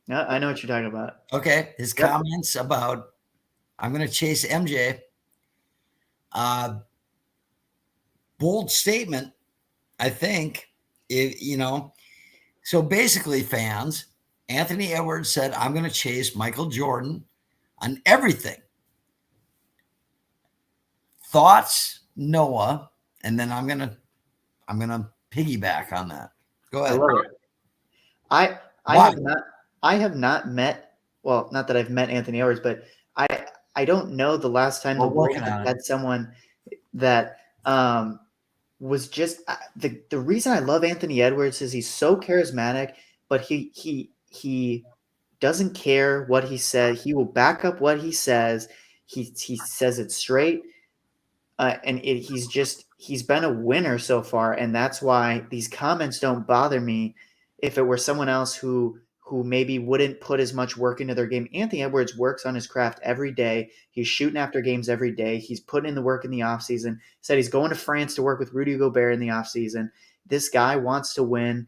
I know what you're talking about. Okay. His comments about, I'm going to chase MJ. Bold statement, I think. So basically, fans, Anthony Edwards said, I'm going to chase Michael Jordan on everything. Thoughts, Noah, and then I'm gonna piggyback on that. Go ahead. I love it. Why? I have not met, well, not that I've met Anthony Edwards, but I don't know the last time We're the world working has on it. had someone that was just the reason I love Anthony Edwards is he's so charismatic, but he doesn't care what he says. He will back up what he says. He says it straight, he's been a winner so far, and that's why these comments don't bother me. If it were someone else who maybe wouldn't put as much work into their game, Anthony Edwards works on his craft every day. He's shooting after games every day. He's putting in the work in the offseason. Said he's going to France to work with Rudy Gobert in the offseason. This guy wants to win.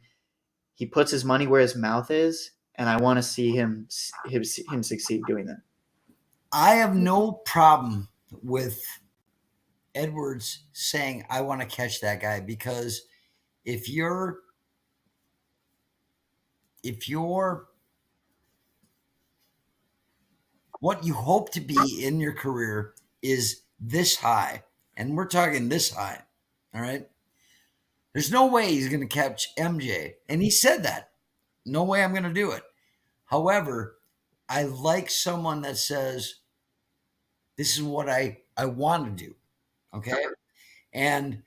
He puts his money where his mouth is, and I want to see him succeed doing that. I have no problem with Edwards saying, I want to catch that guy, because if you're what you hope to be in your career is this high, and we're talking this high, all right? There's no way he's going to catch MJ. And he said that. No way I'm going to do it. However, I like someone that says, this is what I want to do. Okay. And,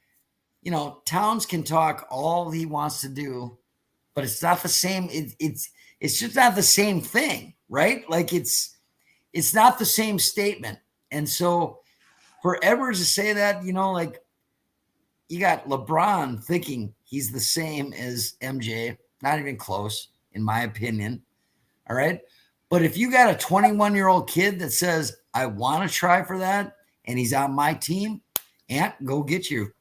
Towns can talk all he wants to do, but it's not the same. It's just not the same thing, right? Like it's not the same statement. And so for Edwards to say that, like, you got LeBron thinking he's the same as MJ, not even close, in my opinion. All right. But if you got a 21-year-old kid that says, I want to try for that, and he's on my team, Ant, go get you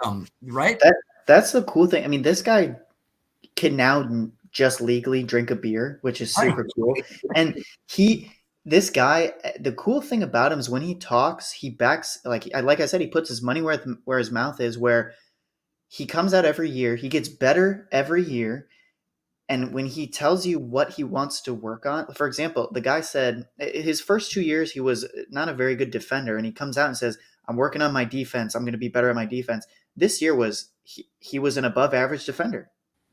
some, right? That's the cool thing. I mean, this guy can now just legally drink a beer, which is super cool. And this guy, the cool thing about him is when he talks, he backs, like I said, he puts his money where his mouth is, where he comes out every year. He gets better every year. And when he tells you what he wants to work on, for example, the guy said his first 2 years, he was not a very good defender. And he comes out and says, I'm working on my defense. I'm going to be better at my defense. This year he was an above average defender.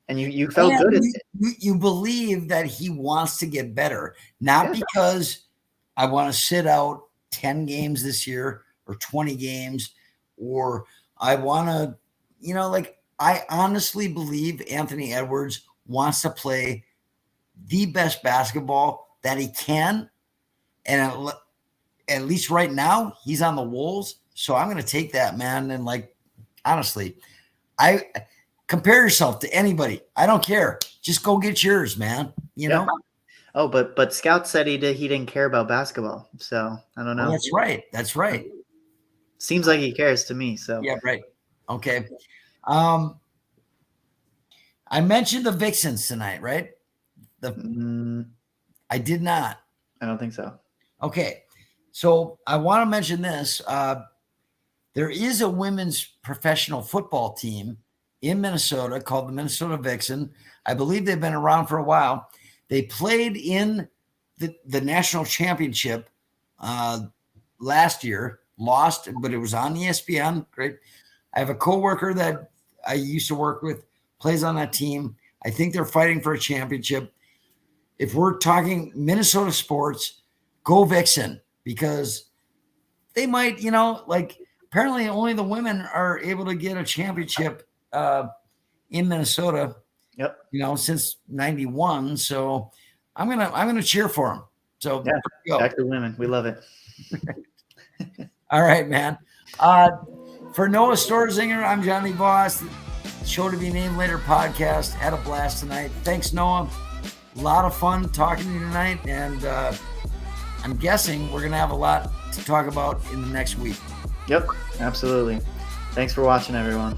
And you felt good at it. You believe that he wants to get better, not because I want to sit out 10 games this year or 20 games, or I want to, I honestly believe Anthony Edwards wants to play the best basketball that he can. And at least right now, he's on the Wolves. So I'm going to take that, man. And honestly, compare yourself to anybody. I don't care. Just go get yours, man. You know? Oh, but Scout said he didn't care about basketball. So I don't know. Well, that's right. That's right. Seems like he cares to me. So yeah, right. Okay. I mentioned the Vixens tonight, right? I did not. I don't think so. Okay. So I want to mention this. There is a women's professional football team in Minnesota called the Minnesota Vixen. I believe they've been around for a while. They played in the national championship last year, lost, but it was on ESPN. Great. I have a coworker that I used to work with, plays on that team. I think they're fighting for a championship. If we're talking Minnesota sports, go Vixen, because they might, apparently only the women are able to get a championship in Minnesota. Yep. Since 91. So I'm gonna cheer for them. So back to women. We love it. All right, man. For Noah Stoerzinger, I'm Jonny Voss. Show to be named later podcast. Had a blast tonight. Thanks, Noah. A lot of fun talking to you tonight, and I'm guessing we're gonna have a lot to talk about in the next week. Yep, absolutely. Thanks for watching, everyone.